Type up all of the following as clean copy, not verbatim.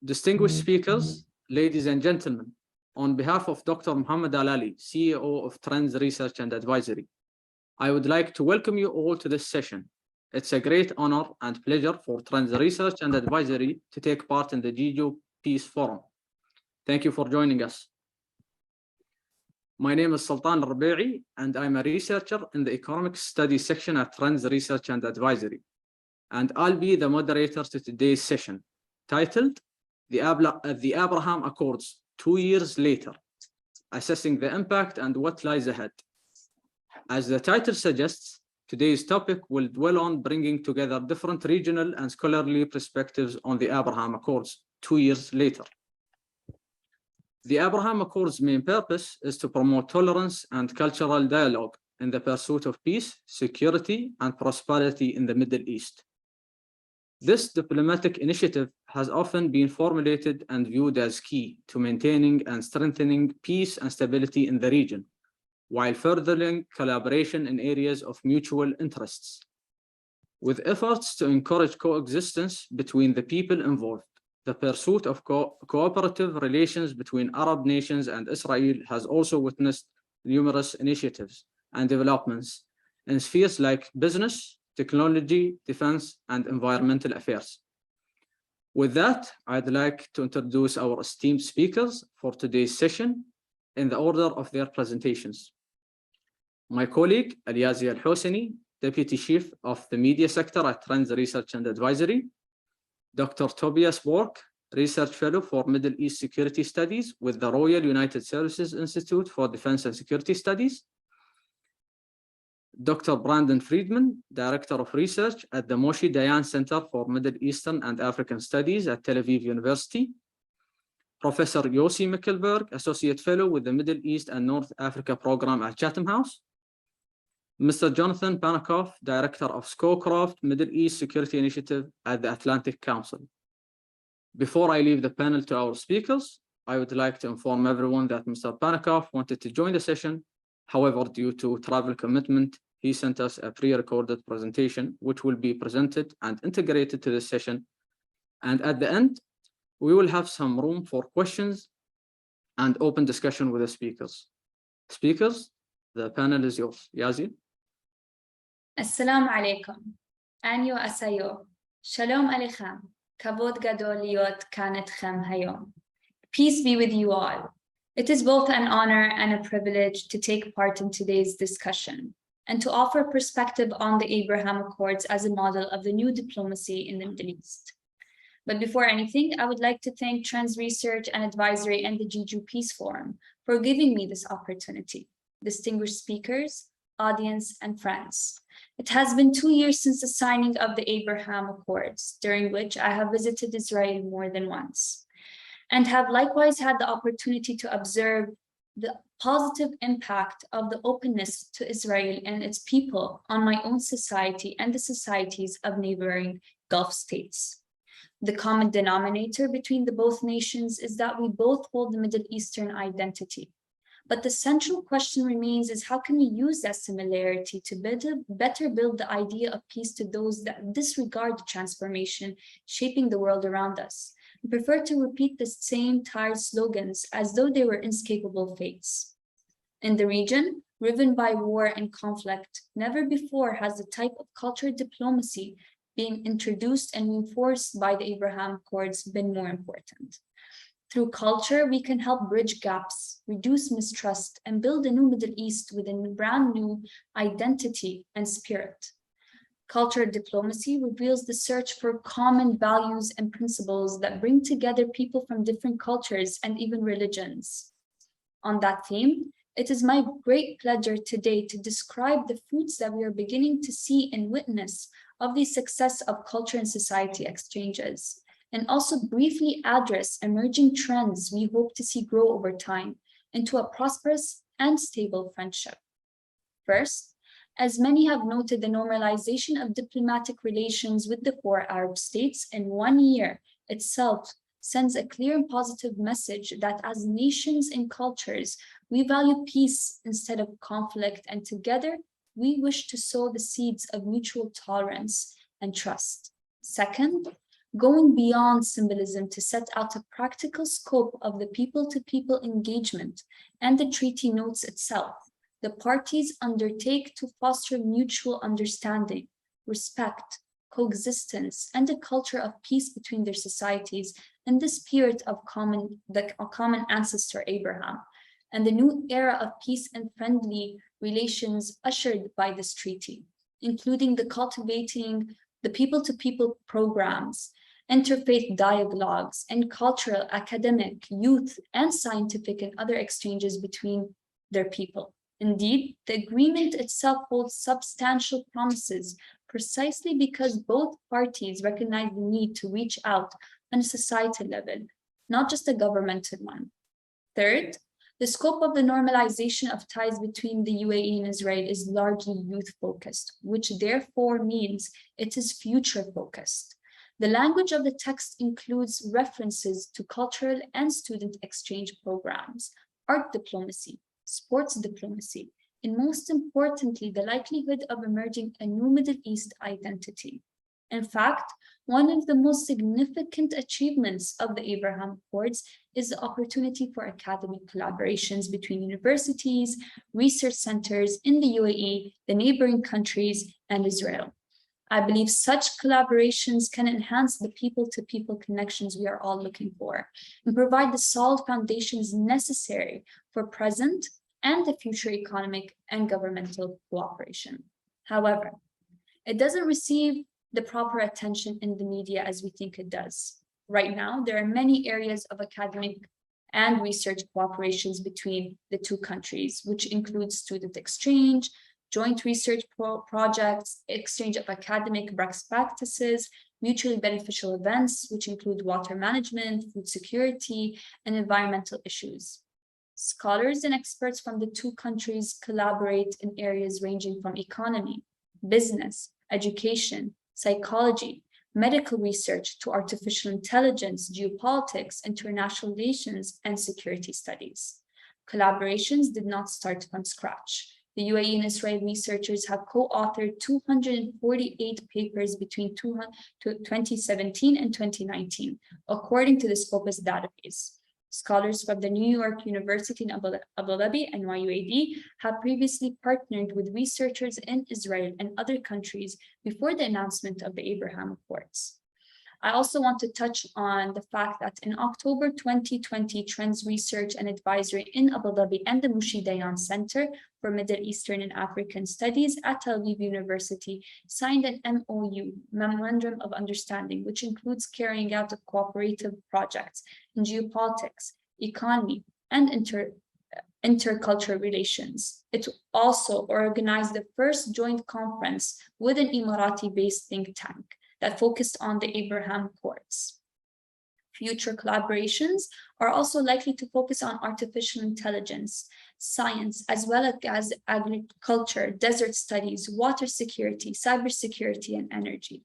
Distinguished speakers, ladies and gentlemen, on behalf of Dr. Muhammad Alali, CEO of Trends Research and Advisory, I would like to welcome you all to this session. It's a great honor and pleasure for Trends Research and Advisory to take part in the GIJU Peace Forum. Thank you for joining us. My name is Sultan Rabi'i, and I'm a researcher in the Economic Studies section at Trends Research and Advisory. And I'll be the moderator to today's session, titled The Abraham Accords 2 years later, Assessing the Impact and What Lies Ahead. As the title suggests, today's topic will dwell on bringing together different regional and scholarly perspectives on the Abraham Accords 2 years later. The Abraham Accords' main purpose is to promote tolerance and cultural dialogue in the pursuit of peace, security, and prosperity in the Middle East. This diplomatic initiative has often been formulated and viewed as key to maintaining and strengthening peace and stability in the region, while furthering collaboration in areas of mutual interests. With efforts to encourage coexistence between the people involved, the pursuit of cooperative relations between Arab nations and Israel has also witnessed numerous initiatives and developments in spheres like business, technology, defense, and environmental affairs. With that, I'd like to introduce our esteemed speakers for today's session in the order of their presentations. My colleague, Aliazi Al-Hosseini, Deputy Chief of the Media Sector at Trends Research and Advisory, Dr. Tobias Bork, Research Fellow for Middle East Security Studies with the Royal United Services Institute for Defense and Security Studies, Dr. Brandon Friedman, Director of Research at the Moshe Dayan Center for Middle Eastern and African Studies at Tel Aviv University, Professor Yossi Mickelberg, Associate Fellow with the Middle East and North Africa Program at Chatham House, Mr. Jonathan Panakoff, Director of Schoolcroft Middle East Security Initiative at the Atlantic Council. Before I leave the panel to our speakers, I would like to inform everyone that Mr. Panakoff wanted to join the session. However, due to travel commitment, he sent us a pre-recorded presentation, which will be presented and integrated to this session. And at the end, we will have some room for questions and open discussion with the speakers. Speakers, the panel is yours. Yazi. Assalamu alaikum. Anyo asayo. Shalom aleichem. Kavod gadol liot kanetchem hayom. Peace be with you all. It is both an honor and a privilege to take part in today's discussion and to offer perspective on the Abraham Accords as a model of the new diplomacy in the Middle East. But before anything, I would like to thank Trends Research and Advisory and the GIJU Peace Forum for giving me this opportunity. Distinguished speakers, audience, and friends. It has been 2 years since the signing of the Abraham Accords, during which I have visited Israel more than once, and have likewise had the opportunity to observe the positive impact of the openness to Israel and its people on my own society and the societies of neighboring Gulf states. The common denominator between the both nations is that we both hold the Middle Eastern identity. But the central question remains is how can we use that similarity to better build the idea of peace to those that disregard the transformation shaping the world around us and prefer to repeat the same tired slogans as though they were inescapable fates. In the region, riven by war and conflict, never before has the type of cultural diplomacy being introduced and reinforced by the Abraham Accords been more important. Through culture, we can help bridge gaps, reduce mistrust, and build a new Middle East with a brand new identity and spirit. Cultural diplomacy reveals the search for common values and principles that bring together people from different cultures and even religions. On that theme, it is my great pleasure today to describe the fruits that we are beginning to see and witness of the success of culture and society exchanges, and also briefly address emerging trends we hope to see grow over time into a prosperous and stable friendship. First, as many have noted, the normalization of diplomatic relations with the 4 Arab states in 1 year itself sends a clear and positive message that as nations and cultures, we value peace instead of conflict, and together we wish to sow the seeds of mutual tolerance and trust. Second, going beyond symbolism to set out a practical scope of the people-to-people engagement and the treaty notes itself. The parties undertake to foster mutual understanding, respect, coexistence, and a culture of peace between their societies in the spirit of the common ancestor Abraham, and the new era of peace and friendly relations ushered by this treaty, including the cultivating the people-to-people programs, interfaith dialogues, and cultural, academic, youth, and scientific and other exchanges between their people. Indeed, the agreement itself holds substantial promises precisely because both parties recognize the need to reach out on a societal level, not just a governmental one. Third, the scope of the normalization of ties between the UAE and Israel is largely youth-focused, which therefore means it is future-focused. The language of the text includes references to cultural and student exchange programs, art diplomacy, sports diplomacy, and most importantly, the likelihood of emerging a new Middle East identity. In fact, one of the most significant achievements of the Abraham Accords is the opportunity for academic collaborations between universities, research centers in the UAE, the neighboring countries, and Israel. I believe such collaborations can enhance the people-to-people connections we are all looking for and provide the solid foundations necessary for present and the future economic and governmental cooperation. However, it doesn't receive the proper attention in the media as we think it does. Right now, there are many areas of academic and research cooperations between the two countries, which includes student exchange, joint research projects, exchange of academic best practices, mutually beneficial events, which include water management, food security, and environmental issues. Scholars and experts from the two countries collaborate in areas ranging from economy, business, education, psychology, medical research to artificial intelligence, geopolitics, international relations, and security studies. Collaborations did not start from scratch. The UAE and Israel researchers have co-authored 248 papers between 2017 and 2019, according to the Scopus database. Scholars from the New York University in Abu Dhabi, NYUAD, have previously partnered with researchers in Israel and other countries before the announcement of the Abraham Accords. I also want to touch on the fact that in October 2020, Trends Research and Advisory in Abu Dhabi and the Mushi Dayan Center for Middle Eastern and African Studies at Tel Aviv University signed an MOU, Memorandum of Understanding, which includes carrying out of cooperative projects in geopolitics, economy, and intercultural relations. It also organized the first joint conference with an Emirati-based think tank that focused on the Abraham Accords. Future collaborations are also likely to focus on artificial intelligence, science, as well as agriculture, desert studies, water security, cybersecurity, and energy.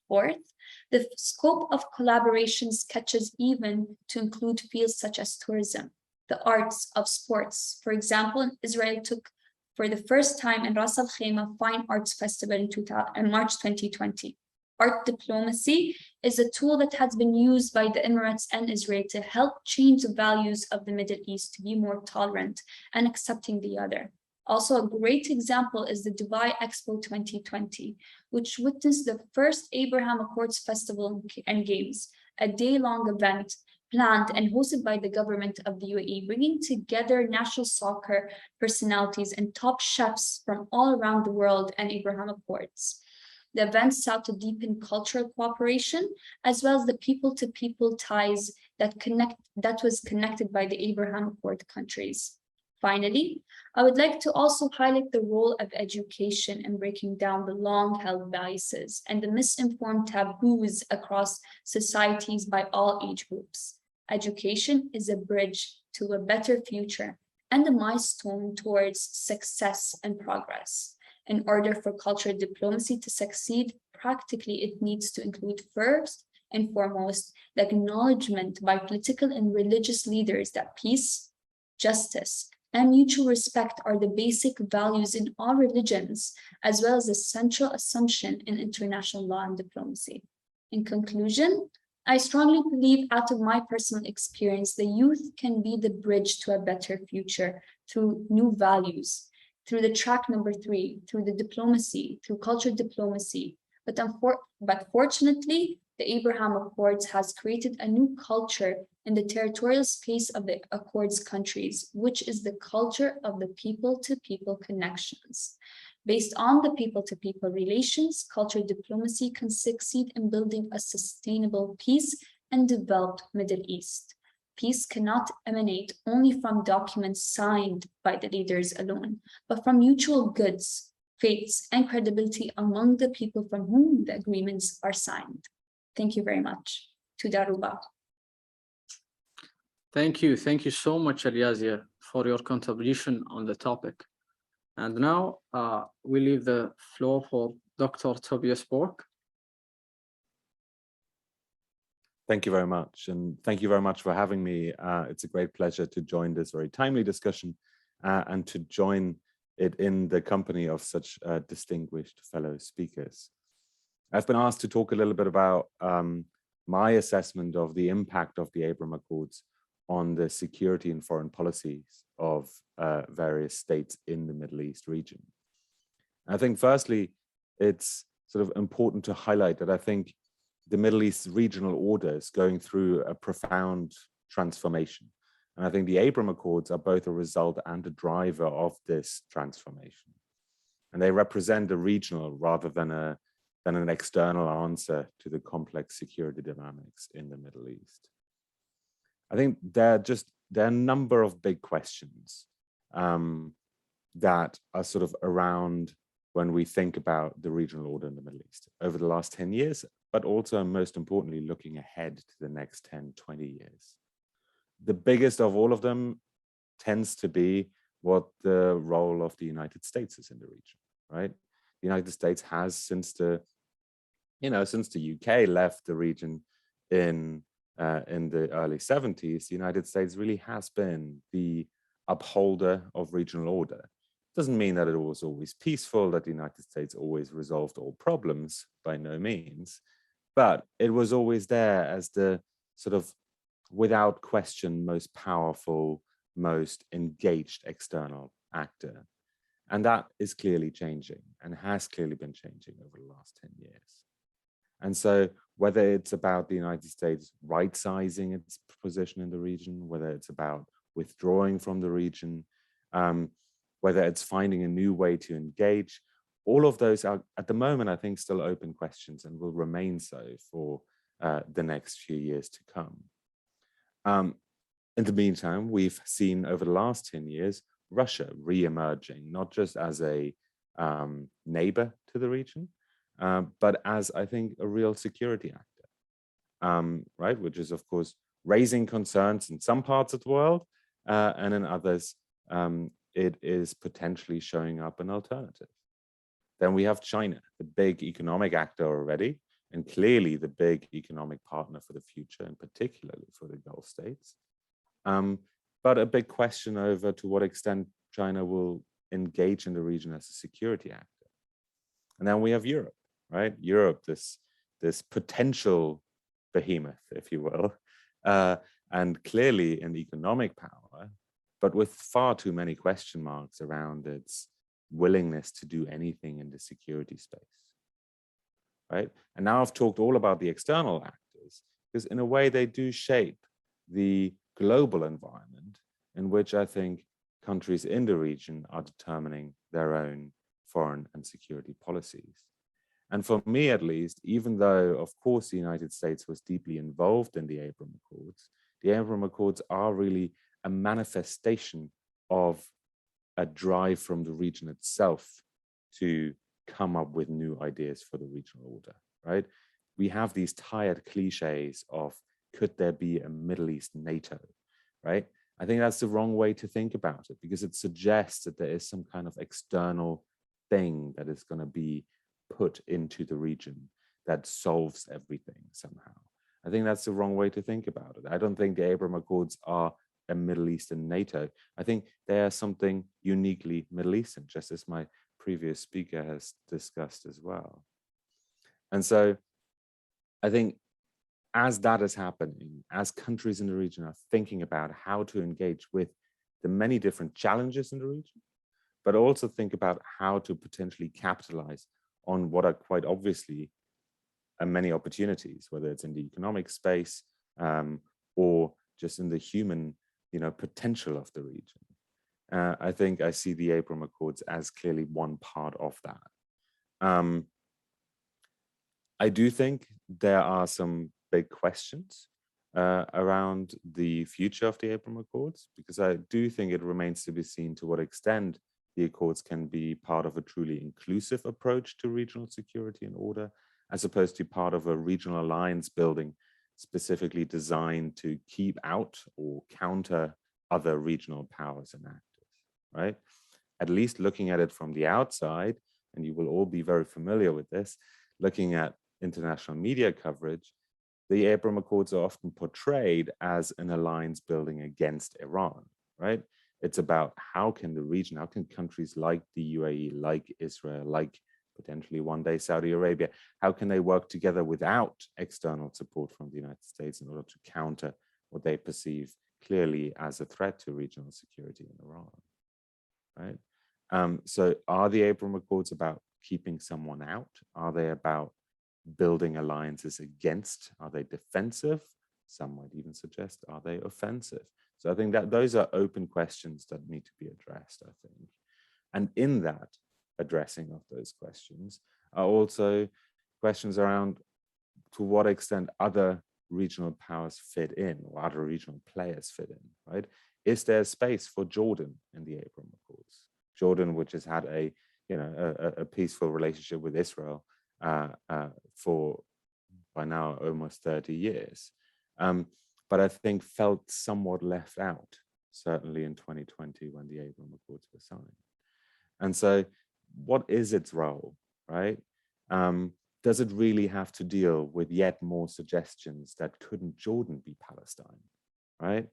Fourth, the scope of collaboration stretches even to include fields such as tourism, the arts, of sports. For example, Israel took for the first time in Ras Al Khaimah Fine Arts Festival in March 2020. Art diplomacy is a tool that has been used by the Emirates and Israel to help change the values of the Middle East to be more tolerant and accepting the other. Also, a great example is the Dubai Expo 2020, which witnessed the first Abraham Accords Festival and Games, a day-long event planned and hosted by the government of the UAE, bringing together national soccer personalities and top chefs from all around the world and Abraham Accords. The event sought to deepen cultural cooperation, as well as the people-to-people ties that was connected by the Abraham Accord countries. Finally, I would like to also highlight the role of education in breaking down the long-held biases and the misinformed taboos across societies by all age groups. Education is a bridge to a better future and a milestone towards success and progress. In order for cultural diplomacy to succeed, practically it needs to include first and foremost the acknowledgement by political and religious leaders that peace, justice, and mutual respect are the basic values in all religions, as well as a central assumption in international law and diplomacy. In conclusion, I strongly believe, out of my personal experience, the youth can be the bridge to a better future through new values, through the track number 3, through the diplomacy, through cultural diplomacy. But fortunately, the Abraham Accords has created a new culture in the territorial space of the Accords countries, which is the culture of the people-to-people connections. Based on the people-to-people relations, cultural diplomacy can succeed in building a sustainable peace and developed Middle East. Peace cannot emanate only from documents signed by the leaders alone, but from mutual goods, faiths, and credibility among the people from whom the agreements are signed. Thank you very much. Tudaruba. Thank you. Thank you so much, Aliazia, for your contribution on the topic. And now we leave the floor for Dr. Tobias Bork. Thank you very much. And thank you very much for having me. It's a great pleasure to join this very timely discussion and to join it in the company of such distinguished fellow speakers. I've been asked to talk a little bit about my assessment of the impact of the Abraham Accords on the security and foreign policies of various states in the Middle East region. I think firstly, it's sort of important to highlight that I think the Middle East regional order is going through a profound transformation. And I think the Abraham Accords are both a result and a driver of this transformation. And they represent a regional rather than an external answer to the complex security dynamics in the Middle East. I think there are a number of big questions that are sort of around when we think about the regional order in the Middle East over the last 10 years, but also most importantly, looking ahead to the next 10, 20 years. The biggest of all of them tends to be what the role of the United States is in the region, right? The United States has, since the UK left the region in the early 70s, the United States really has been the upholder of regional order. Doesn't mean that it was always peaceful, that the United States always resolved all problems, by no means, but it was always there as the sort of, without question, most powerful, most engaged external actor. And that is clearly changing and has clearly been changing over the last 10 years. And so whether it's about the United States right-sizing its position in the region, whether it's about withdrawing from the region, whether it's finding a new way to engage, all of those are, at the moment, I think, still open questions and will remain so for the next few years to come. In the meantime, we've seen over the last 10 years, Russia re-emerging, not just as a neighbor to the region, but as, I think, a real security actor, right? Which is, of course, raising concerns in some parts of the world, and in others, it is potentially showing up an alternative. Then we have China, the big economic actor already, and clearly the big economic partner for the future, and particularly for the Gulf states. But a big question over to what extent China will engage in the region as a security actor. And then we have Europe, right? Europe, this potential behemoth, if you will, and clearly an economic power, but with far too many question marks around its willingness to do anything in the security space, right? And now I've talked all about the external actors, because in a way they do shape the global environment in which I think countries in the region are determining their own foreign and security policies. And for me, at least, even though, of course, the United States was deeply involved in the Abraham Accords, the Abraham Accords are really a manifestation of a drive from the region itself to come up with new ideas for the regional order, right? We have these tired cliches of, could there be a Middle East NATO, right? I think that's the wrong way to think about it, because it suggests that there is some kind of external thing that is going to be put into the region that solves everything somehow. I think that's the wrong way to think about it. I don't think the Abraham Accords are a Middle Eastern NATO. I think they are something uniquely Middle Eastern, just as my previous speaker has discussed as well. And so I think as that is happening, as countries in the region are thinking about how to engage with the many different challenges in the region, but also think about how to potentially capitalize on what are quite obviously many opportunities, whether it's in the economic space or just in the human, potential of the region. I think I see the Abraham Accords as clearly one part of that. I do think there are some big questions around the future of the Abraham Accords, because I do think it remains to be seen to what extent the Accords can be part of a truly inclusive approach to regional security and order, as opposed to part of a regional alliance building specifically designed to keep out or counter other regional powers and actors, right? At least looking at it from the outside, and you will all be very familiar with this, looking at international media coverage, the Abraham Accords are often portrayed as an alliance building against Iran, right? It's about how can the region, how can countries like the UAE, like Israel, like potentially one day Saudi Arabia, how can they work together without external support from the United States in order to counter what they perceive clearly as a threat to regional security in Iran, right? So are the Abraham Accords about keeping someone out? Are they about building alliances against? Are they defensive? Some might even suggest, are they offensive? So I think that those are open questions that need to be addressed, I think. And in that addressing of those questions are also questions around to what extent other regional powers fit in, or other regional players fit in, right? Is there space for Jordan in the Abraham Accords? Jordan, which has had a peaceful relationship with Israel for by now almost 30 years. But I think felt somewhat left out, certainly in 2020 when the Abraham Accords were signed. And so what is its role, right? Does it really have to deal with yet more suggestions that couldn't Jordan be Palestine, right?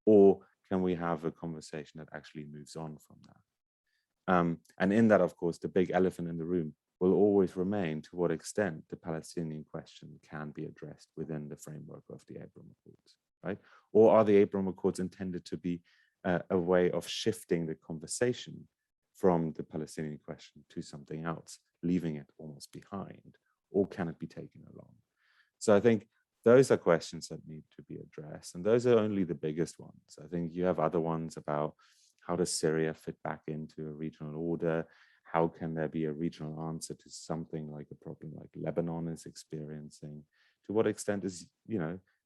Or can we have a conversation that actually moves on from that? And in that, of course, the big elephant in the room will always remain to what extent the Palestinian question can be addressed within the framework of the Abraham Accords, right? Or are the Abraham Accords intended to be a way of shifting the conversation from the Palestinian question to something else, leaving it almost behind, or can it be taken along? So I think those are questions that need to be addressed, and those are only the biggest ones. I think you have other ones about how does Syria fit back into a regional order? How can there be a regional answer to something like a problem like Lebanon is experiencing? To what extent is,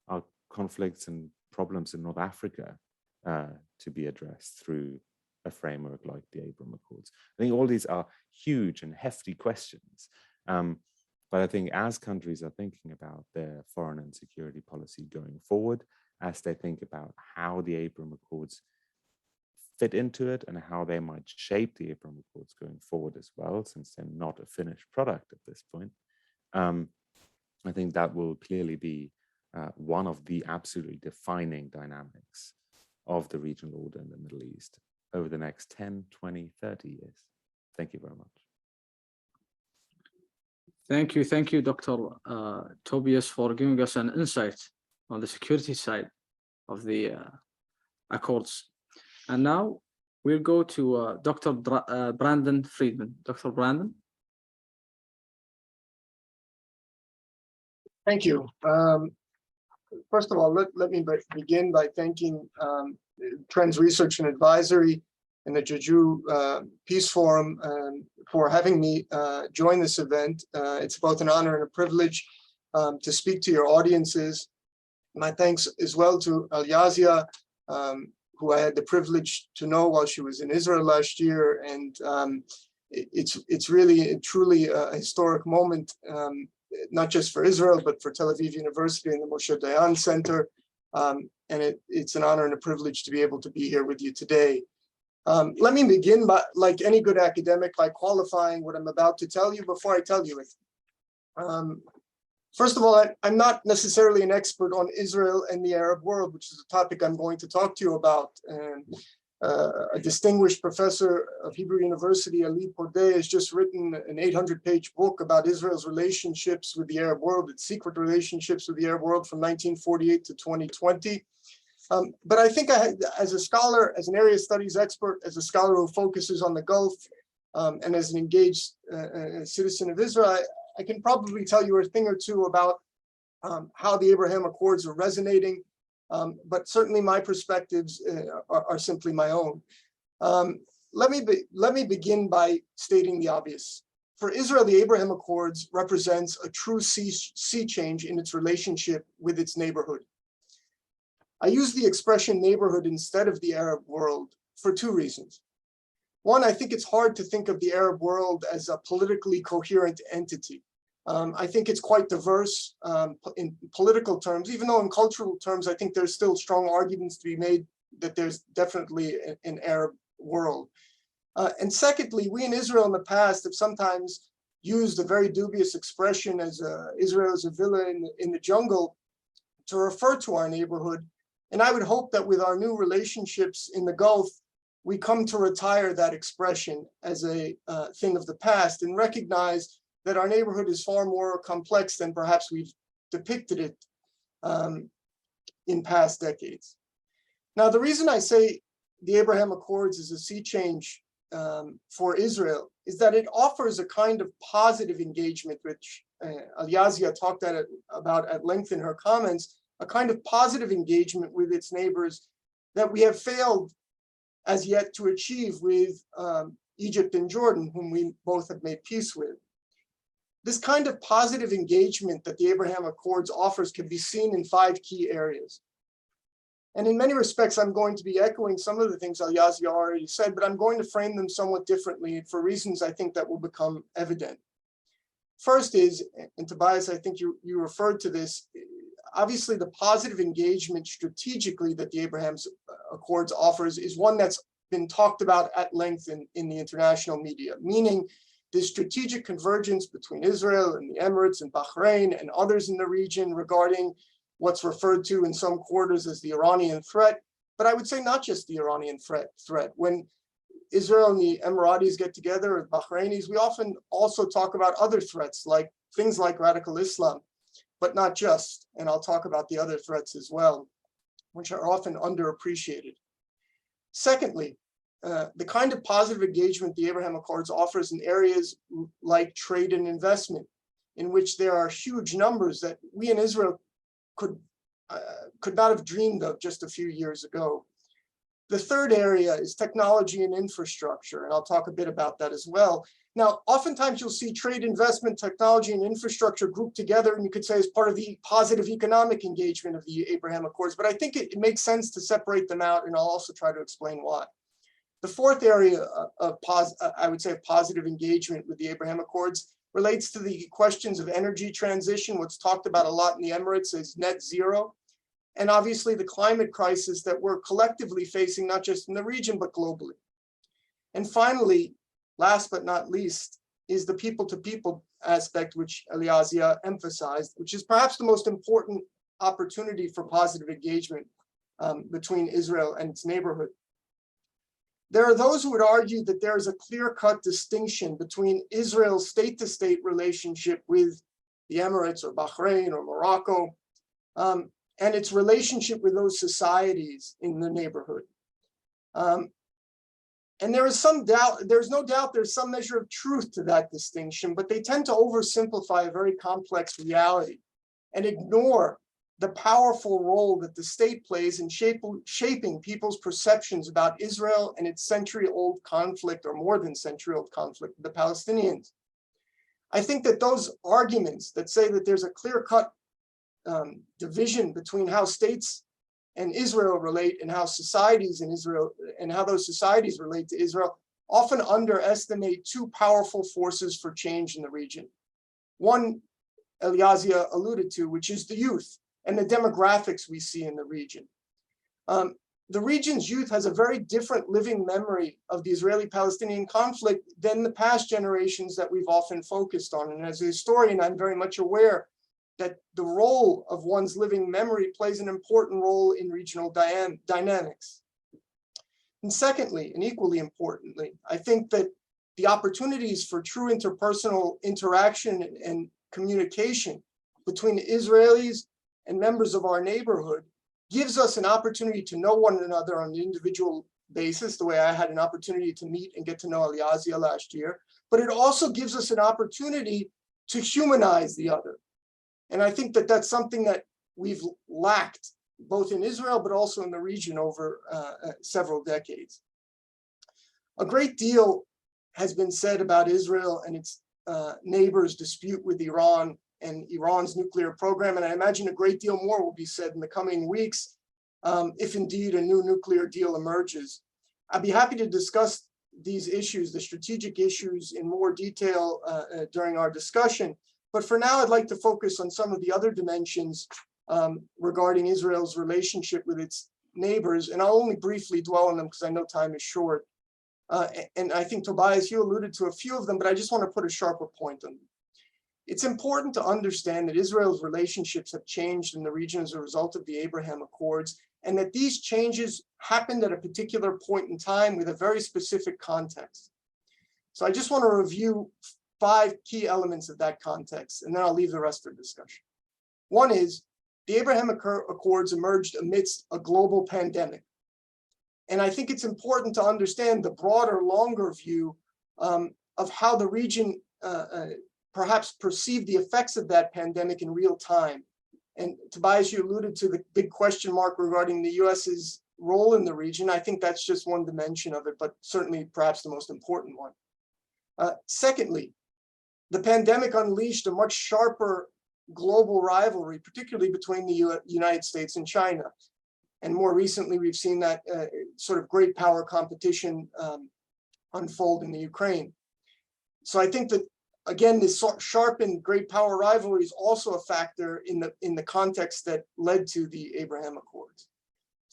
our conflicts and problems in North Africa to be addressed through a framework like the Abraham Accords? I think all these are huge and hefty questions. But I think as countries are thinking about their foreign and security policy going forward, as they think about how the Abraham Accords fit into it and how they might shape the Abraham Accords going forward as well, since they're not a finished product at this point, I think that will clearly be one of the absolutely defining dynamics of the regional order in the Middle East over the next 10, 20, 30 years. Thank you very much. Thank you, Dr. Tobias, for giving us an insight on the security side of the Accords. And now we'll go to Dr. Brandon Friedman. Dr. Brandon. Thank you. First of all, let me begin by thanking Trends Research and Advisory and the Jeju Peace Forum for having me join this event. It's both an honor and a privilege to speak to your audiences. My thanks as well to Al-Yazia, who I had the privilege to know while she was in Israel last year. And it's really, truly a historic moment, not just for Israel, but for Tel Aviv University and the Moshe Dayan Center. And it's an honor and a privilege to be able to be here with you today. Let me begin by, like any good academic, by qualifying what I'm about to tell you before I tell you it. First of all, I'm not necessarily an expert on Israel and the Arab world, which is a topic I'm going to talk to you about. a distinguished professor of Hebrew University, Ali Podeh, has just written an 800-page book about Israel's relationships with the Arab world, its secret relationships with the Arab world from 1948 to 2020. But I think as a scholar, as an area studies expert, as a scholar who focuses on the Gulf, and as an engaged citizen of Israel, I can probably tell you a thing or two about how the Abraham Accords are resonating. But certainly my perspectives are simply my own. Let me begin by stating the obvious. For Israel, the Abraham Accords represents a true sea change in its relationship with its neighborhood. I use the expression neighborhood instead of the Arab world for two reasons. One, I think it's hard to think of the Arab world as a politically coherent entity. I think it's quite diverse in political terms, even though in cultural terms, I think there's still strong arguments to be made that there's definitely an Arab world. And secondly, we in Israel in the past have sometimes used a very dubious expression as Israel is a villa in the jungle to refer to our neighborhood. And I would hope that with our new relationships in the Gulf, we come to retire that expression as a thing of the past and recognize that our neighborhood is far more complex than perhaps we've depicted it in past decades. Now, the reason I say the Abraham Accords is a sea change for Israel is that it offers a kind of positive engagement, which Aliazia talked about at length in her comments, a kind of positive engagement with its neighbors that we have failed as yet to achieve with Egypt and Jordan, whom we both have made peace with. This kind of positive engagement that the Abraham Accords offers can be seen in 5 key areas. And in many respects, I'm going to be echoing some of the things Aliazia already said, but I'm going to frame them somewhat differently for reasons I think that will become evident. First is, and Tobias, I think you referred to this, obviously the positive engagement strategically that the Abraham Accords offers is one that's been talked about at length in the international media, meaning the strategic convergence between Israel and the Emirates and Bahrain and others in the region regarding what's referred to in some quarters as the Iranian threat, but I would say not just the Iranian threat. When Israel and the Emiratis get together with Bahrainis, we often also talk about other threats, like things like radical Islam, but not just, and I'll talk about the other threats as well, which are often underappreciated. Secondly, the kind of positive engagement the Abraham Accords offers in areas like trade and investment, in which there are huge numbers that we in Israel could not have dreamed of just a few years ago. The third area is technology and infrastructure, and I'll talk a bit about that as well. Now, oftentimes you'll see trade, investment, technology, and infrastructure grouped together, and you could say as part of the positive economic engagement of the Abraham Accords, but I think it makes sense to separate them out, and I'll also try to explain why. The fourth area of I would say of positive engagement with the Abraham Accords relates to the questions of energy transition, what's talked about a lot in the Emirates as net zero, and obviously the climate crisis that we're collectively facing, not just in the region, but globally. And finally, last but not least, is the people-to-people aspect, which Aliazia emphasized, which is perhaps the most important opportunity for positive engagement between Israel and its neighborhood. There are those who would argue that there is a clear-cut distinction between Israel's state-to-state relationship with the Emirates or Bahrain or Morocco and its relationship with those societies in the neighborhood. And there is some doubt, there's no doubt there's some measure of truth to that distinction, but they tend to oversimplify a very complex reality and ignore the powerful role that the state plays in shaping people's perceptions about Israel and its century-old conflict, or more than century-old conflict, with the Palestinians. I think that those arguments that say that there's a clear-cut division between how states and Israel relate and how societies in Israel and how those societies relate to Israel often underestimate two powerful forces for change in the region. One, Aliazia alluded to, which is the youth and the demographics we see in the region. The region's youth has a very different living memory of the Israeli-Palestinian conflict than the past generations that we've often focused on. And as a historian, I'm very much aware that the role of one's living memory plays an important role in regional dynamics. And secondly, and equally importantly, I think that the opportunities for true interpersonal interaction and communication between Israelis and members of our neighborhood gives us an opportunity to know one another on an individual basis, the way I had an opportunity to meet and get to know Aliazia last year, but it also gives us an opportunity to humanize the other. And I think that that's something that we've lacked both in Israel, but also in the region over several decades. A great deal has been said about Israel and its neighbors' dispute with Iran and Iran's nuclear program, and I imagine a great deal more will be said in the coming weeks if indeed a new nuclear deal emerges. I'd be happy to discuss these issues, the strategic issues, in more detail during our discussion, but for now I'd like to focus on some of the other dimensions regarding Israel's relationship with its neighbors, and I'll only briefly dwell on them because I know time is short. And I think Tobias, you alluded to a few of them, but I just want to put a sharper point on them. It's important to understand that Israel's relationships have changed in the region as a result of the Abraham Accords, and that these changes happened at a particular point in time with a very specific context. So I just want to review 5 key elements of that context, and then I'll leave the rest for discussion. One is, the Abrahamic Accords emerged amidst a global pandemic. And I think it's important to understand the broader, longer view of how the region perhaps perceived the effects of that pandemic in real time. And Tobias, you alluded to the big question mark regarding the US's role in the region. I think that's just one dimension of it, but certainly perhaps the most important one. Secondly, the pandemic unleashed a much sharper global rivalry, particularly between the United States and China. And more recently, we've seen that sort of great power competition unfold in the Ukraine. So I think that, again, this sharpened great power rivalry is also a factor in the context that led to the Abraham Accords.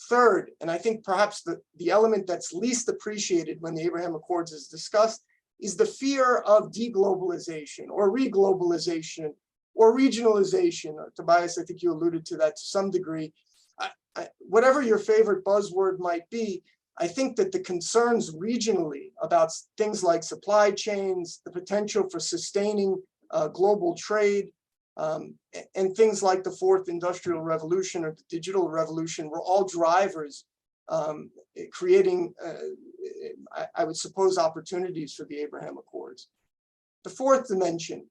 Third, and I think perhaps the element that's least appreciated when the Abraham Accords is discussed, is the fear of deglobalization or reglobalization or regionalization. Tobias, I think you alluded to that to some degree. Whatever your favorite buzzword might be, I think that the concerns regionally about things like supply chains, the potential for sustaining global trade, and things like the 4th industrial revolution or the digital revolution were all drivers creating, I would suppose, opportunities for the Abraham Accords. The 4th dimension,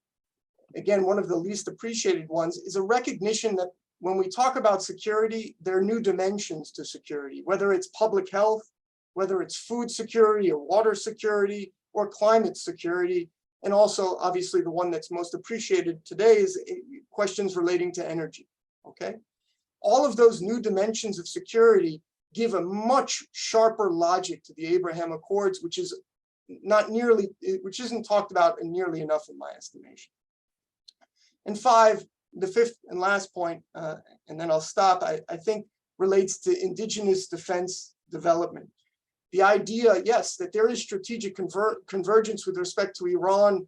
again, one of the least appreciated ones, is a recognition that when we talk about security, there are new dimensions to security, whether it's public health, whether it's food security or water security or climate security. And also, obviously, the one that's most appreciated today is questions relating to energy, okay? All of those new dimensions of security give a much sharper logic to the Abraham Accords, which isn't talked about nearly enough in my estimation. And 5, the 5th and last point, and then I'll stop, I think relates to indigenous defense development. The idea, yes, that there is strategic convergence with respect to Iran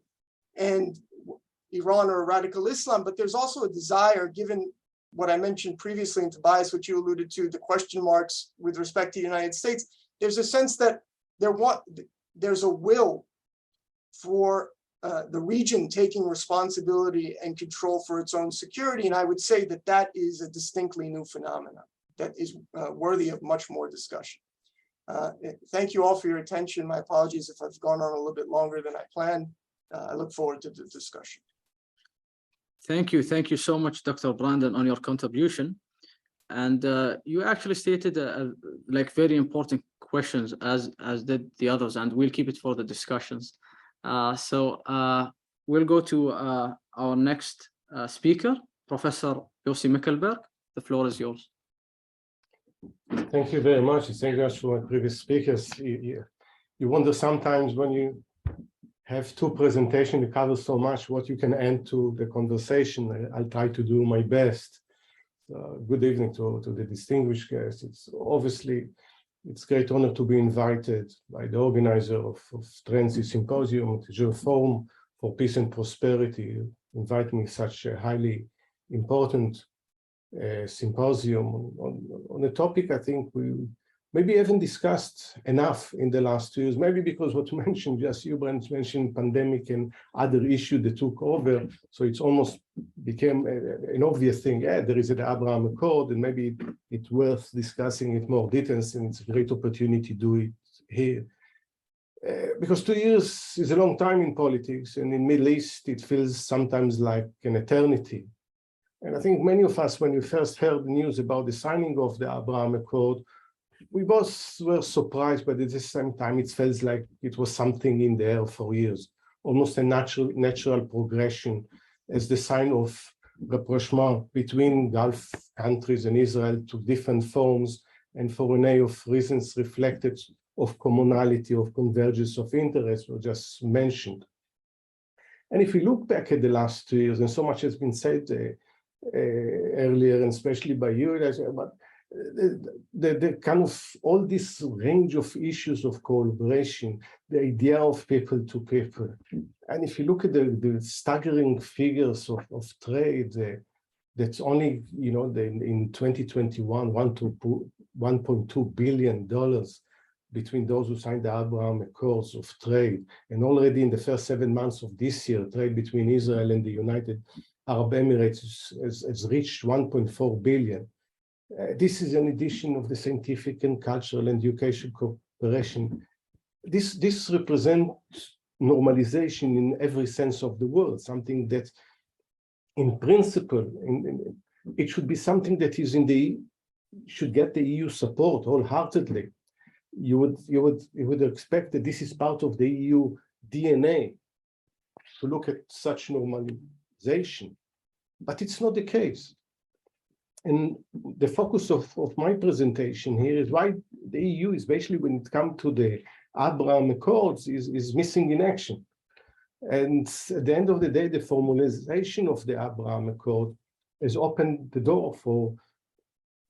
or radical Islam, but there's also a desire, given what I mentioned previously in Tobias, which you alluded to, the question marks with respect to the United States, there's a sense that there's a will for the region taking responsibility and control for its own security. And I would say that that is a distinctly new phenomenon that is worthy of much more discussion. Thank you all for your attention. My apologies if I've gone on a little bit longer than I planned. I look forward to the discussion. Thank you so much, Dr. Brandon, on your contribution. And you actually stated like very important questions, as did the others, and we'll keep it for the discussions. So we'll go to our next speaker, Professor Yossi Mickelberg. The floor is yours. Thank you very much. Thank you very much for my previous speakers. You wonder sometimes when you have 2 presentations, you cover so much, what you can add to the conversation. I'll try to do my best. Good evening to the distinguished guests. It's great honor to be invited by the organizer of Trends E-symposium, the Forum for Peace and Prosperity, inviting me such a highly important symposium on a topic I think we maybe haven't discussed enough in the last 2 years, maybe because what you mentioned, just you, Brent, mentioned pandemic and other issues that took over. So it's almost became an obvious thing. Yeah, there is an Abrahamic Accord, and maybe it's worth discussing it more details, and it's a great opportunity to do it here. Because 2 years is a long time in politics, and in Middle East, it feels sometimes like an eternity. And I think many of us, when we first heard the news about the signing of the Abrahamic Accord, we both were surprised, but at the same time, it feels like it was something in the air for years, almost a natural progression as the sign of rapprochement between Gulf countries and Israel took different forms, and for an array of reasons reflected of commonality, of convergence of interests were just mentioned. And if we look back at the last 2 years, and so much has been said earlier, and especially by you, but the kind of all this range of issues of collaboration, the idea of people to people. And if you look at the staggering figures of trade, that's only, you know, in 2021, $1.2 billion between those who signed the Abraham Accords of trade. And already in the first 7 months of this year, trade between Israel and the United Arab Emirates has reached 1.4 billion. This is an addition of the scientific and cultural and education cooperation. This represents normalization in every sense of the word, something that in principle, it should be something that is should get the EU support wholeheartedly. You would expect that this is part of the EU DNA to look at such normalization, but it's not the case. And the focus of my presentation here is why the EU, especially when it comes to the Abraham Accords, is missing in action. And at the end of the day, the formalization of the Abraham Accord has opened the door for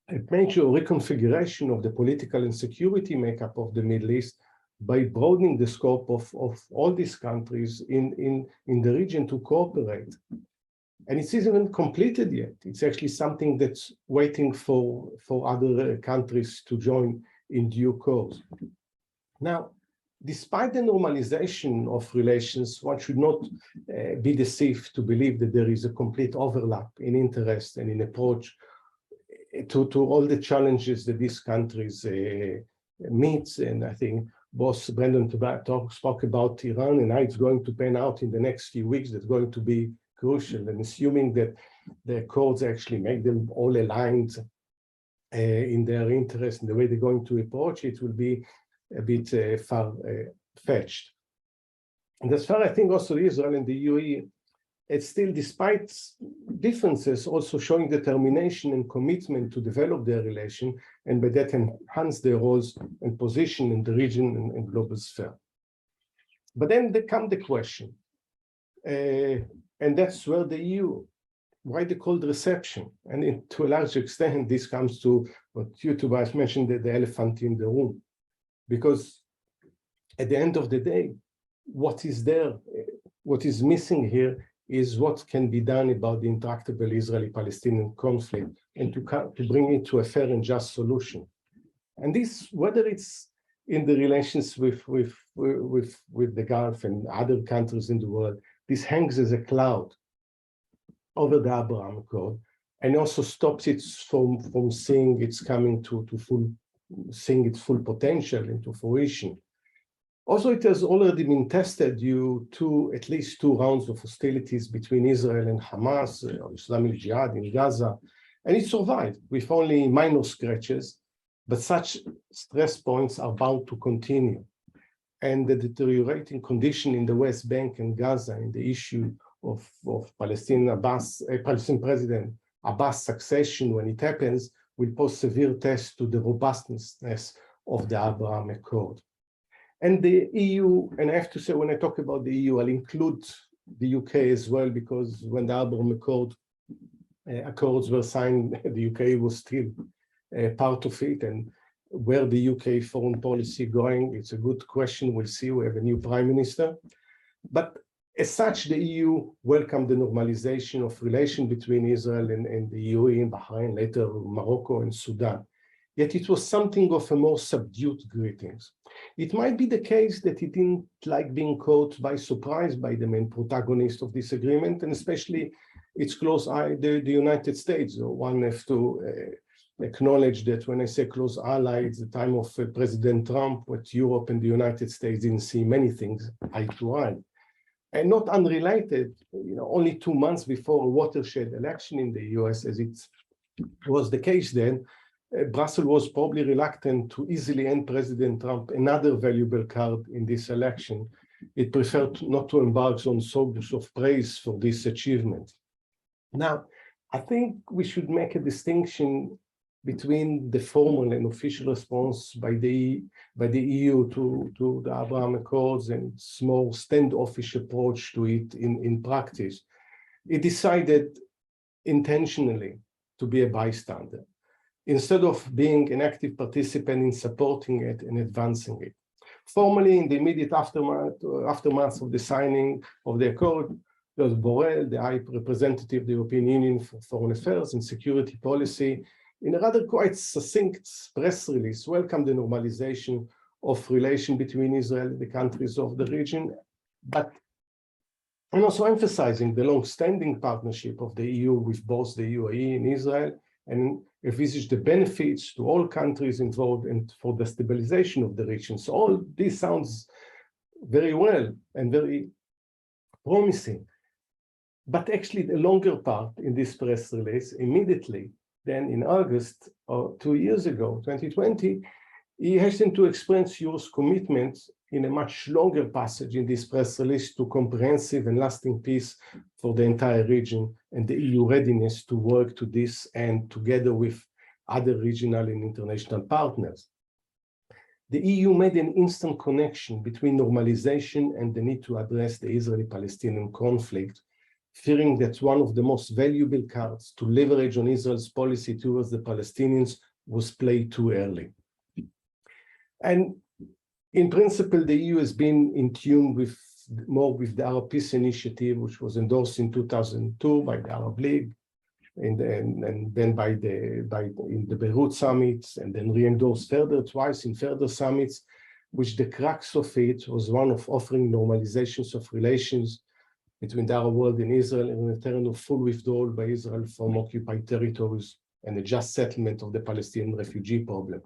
a major reconfiguration of the political and security makeup of the Middle East by broadening the scope of all these countries in the region to cooperate. And it isn't completed yet. It's actually something that's waiting for other countries to join in due course. Now, despite the normalization of relations, one should not be deceived to believe that there is a complete overlap in interest and in approach to all the challenges that these countries meet. And I think both Brandon spoke about Iran, and how it's going to pan out in the next few weeks. That's going to be crucial, and assuming that the accords actually make them all aligned in their interest and the way they're going to approach it will be a bit far-fetched. And as far as I think also Israel and the UAE, it's still, despite differences, also showing determination and commitment to develop their relation, and by that enhance their roles and position in the region and global sphere. But then there comes the question, and that's where the EU, why the cold reception? And to a large extent, this comes to what you, Tobias, mentioned, the elephant in the room. Because at the end of the day, what is there, what is missing here is what can be done about the intractable Israeli-Palestinian conflict and to bring it to a fair and just solution. And this, whether it's in the relations with the Gulf and other countries in the world, this hangs as a cloud over the Abraham Accord and also stops it from seeing its coming to seeing its full potential into fruition. Also, it has already been tested due to at least 2 rounds of hostilities between Israel and Hamas, or Islamic Jihad in Gaza, and it survived with only minor scratches, but such stress points are bound to continue. And the deteriorating condition in the West Bank and Gaza and the issue of Palestinian President Abbas' succession when it happens will pose severe tests to the robustness of the Abraham Accord. And the EU, and I have to say, when I talk about the EU, I'll include the UK as well, because when the Abraham Accords were signed, the UK was still part of it. And where the UK foreign policy going, it's a good question. We'll see. We have a new prime minister. But as such, the EU welcomed the normalization of relation between Israel and the UAE and Bahrain, later Morocco and Sudan. yet it was something of a more subdued greetings. It might be the case that he didn't like being caught by surprise by the main protagonist of this agreement, and especially its close ally, the United States. So one has to acknowledge that when I say close ally, it's the time of President Trump, what Europe and the United States didn't see many things eye to eye. And not unrelated, only 2 months before a watershed election in the US, as it was the case then, Brussels was probably reluctant to easily hand President Trump another valuable card in this election. It preferred not to embark on songs of praise for this achievement. Now, I think we should make a distinction between the formal and official response by the EU to the Abrahamic Accords and its more standoffish approach to it in practice. It decided intentionally to be a bystander, instead of being an active participant in supporting it and advancing it. Formally, in the immediate aftermath of the signing of the accord, Josep Borrell, the High Representative of the European Union for Foreign Affairs and Security Policy, in a rather quite succinct press release, welcomed the normalization of relation between Israel and the countries of the region, and also emphasizing the long-standing partnership of the EU with both the UAE and Israel, and envisage the benefits to all countries involved and for the stabilization of the region. So all this sounds very well and very promising. But actually the longer part in this press release, immediately then in August, 2 years ago, 2020, he hastened to express Europe's commitment in a much longer passage in this press release to comprehensive and lasting peace for the entire region, and the EU readiness to work to this end together with other regional and international partners. The EU made an instant connection between normalization and the need to address the Israeli-Palestinian conflict, fearing that one of the most valuable cards to leverage on Israel's policy towards the Palestinians was played too early. And in principle, the EU has been in tune more with the Arab Peace Initiative, which was endorsed in 2002 by the Arab League, and then in the Beirut summits, and then re-endorsed further twice in further summits, which the crux of it was one of offering normalizations of relations between the Arab world and Israel in return of full withdrawal by Israel from occupied territories and a just settlement of the Palestinian refugee problem.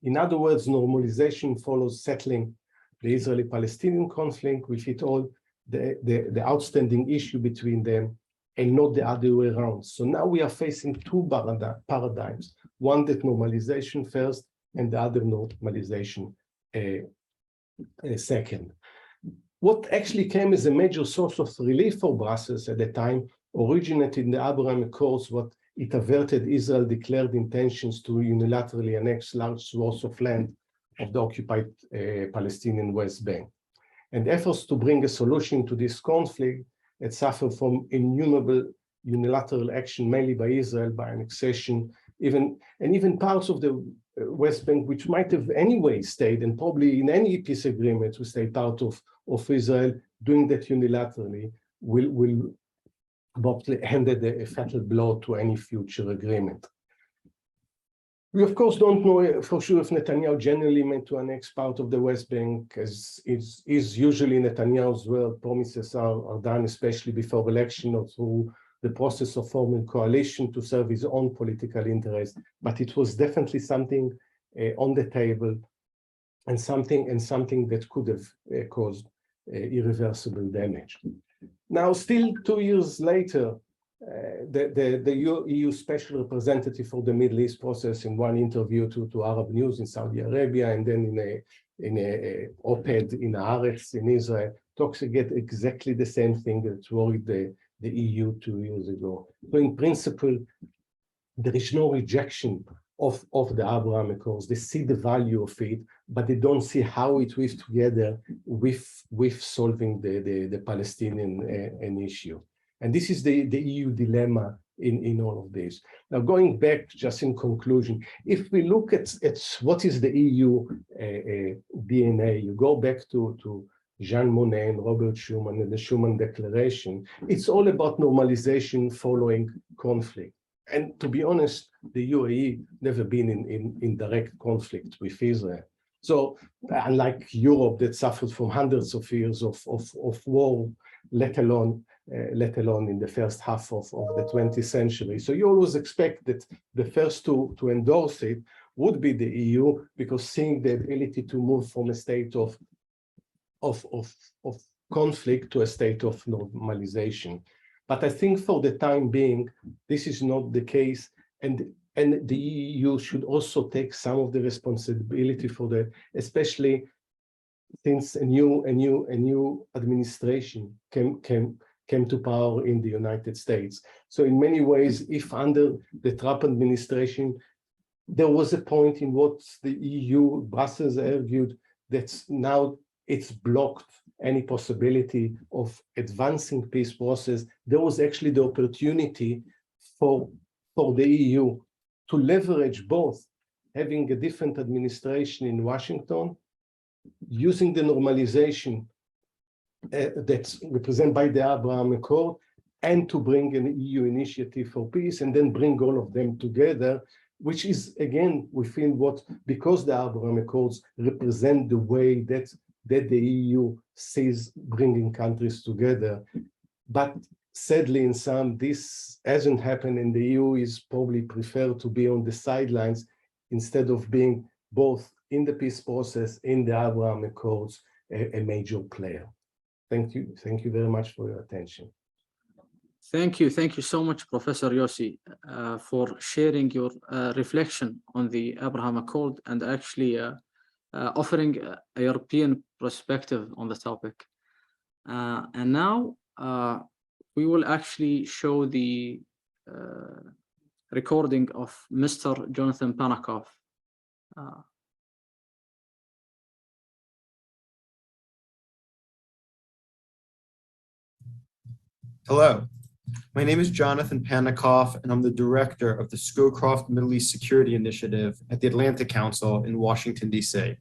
In other words, normalization follows settling the Israeli-Palestinian conflict with it all, the outstanding issue between them, and not the other way around. So now we are facing two paradigms, one that normalization first and the other normalization second. What actually came as a major source of relief for Brussels at the time originated in the Abrahamic Accords, what it averted Israel declared intentions to unilaterally annex large swaths of land of the occupied Palestinian West Bank. And efforts to bring a solution to this conflict had suffered from innumerable unilateral action, mainly by Israel, by annexation, even parts of the West Bank, which might have anyway stayed, and probably in any peace agreement will stay part of Israel, doing that unilaterally will probably hand a fatal blow to any future agreement. We, of course, don't know for sure if Netanyahu generally meant to annex part of the West Bank, as is usually Netanyahu's world. Promises are done, especially before election or through the process of forming coalition to serve his own political interests. But it was definitely something on the table, and something that could have caused irreversible damage. Now, still 2 years later, the EU Special Representative for the Middle East process, in one interview to Arab News in Saudi Arabia, and then in a op-ed in Haaretz in Israel, talks again exactly the same thing that worried the EU 2 years ago. So in principle, there is no rejection of the Abrahamic Accords. They see the value of it, but they don't see how it weaves together with solving the Palestinian issue. And this is the EU dilemma in all of this. Now, going back just in conclusion, if we look at what is the EU DNA, you go back to Jean Monnet and Robert Schuman and the Schuman Declaration, it's all about normalization following conflict. And to be honest, the UAE never been in direct conflict with Israel. So unlike Europe that suffered from hundreds of years of war, let alone in the first half of the 20th century. So you always expect that the first to endorse it would be the EU, because seeing the ability to move from a state of conflict to a state of normalization. But I think for the time being, this is not the case. And the EU should also take some of the responsibility for that, especially since a new administration came to power in the United States. So in many ways, if under the Trump administration, there was a point in what the EU, Brussels argued that now it's blocked any possibility of advancing peace process, there was actually the opportunity for the EU to leverage both having a different administration in Washington, using the normalization that's represented by the Abrahamic Accord, and to bring an EU initiative for peace, and then bring all of them together, which is again within what, because the Abrahamic Accords represent the way that the EU sees bringing countries together. But sadly, in some, this hasn't happened, and the EU is probably preferred to be on the sidelines instead of being both in the peace process, in the Abrahamic Accords, a major player. Thank you very much for your attention. Thank you so much, Professor Yossi, for sharing your reflection on the Abraham Accord and actually offering a European perspective on the topic. And now we will actually show the recording of Mr. Jonathan Panikoff. Hello, my name is Jonathan Panikoff, and I'm the director of the Schoolcroft Middle East Security Initiative at the Atlantic Council in Washington, D.C.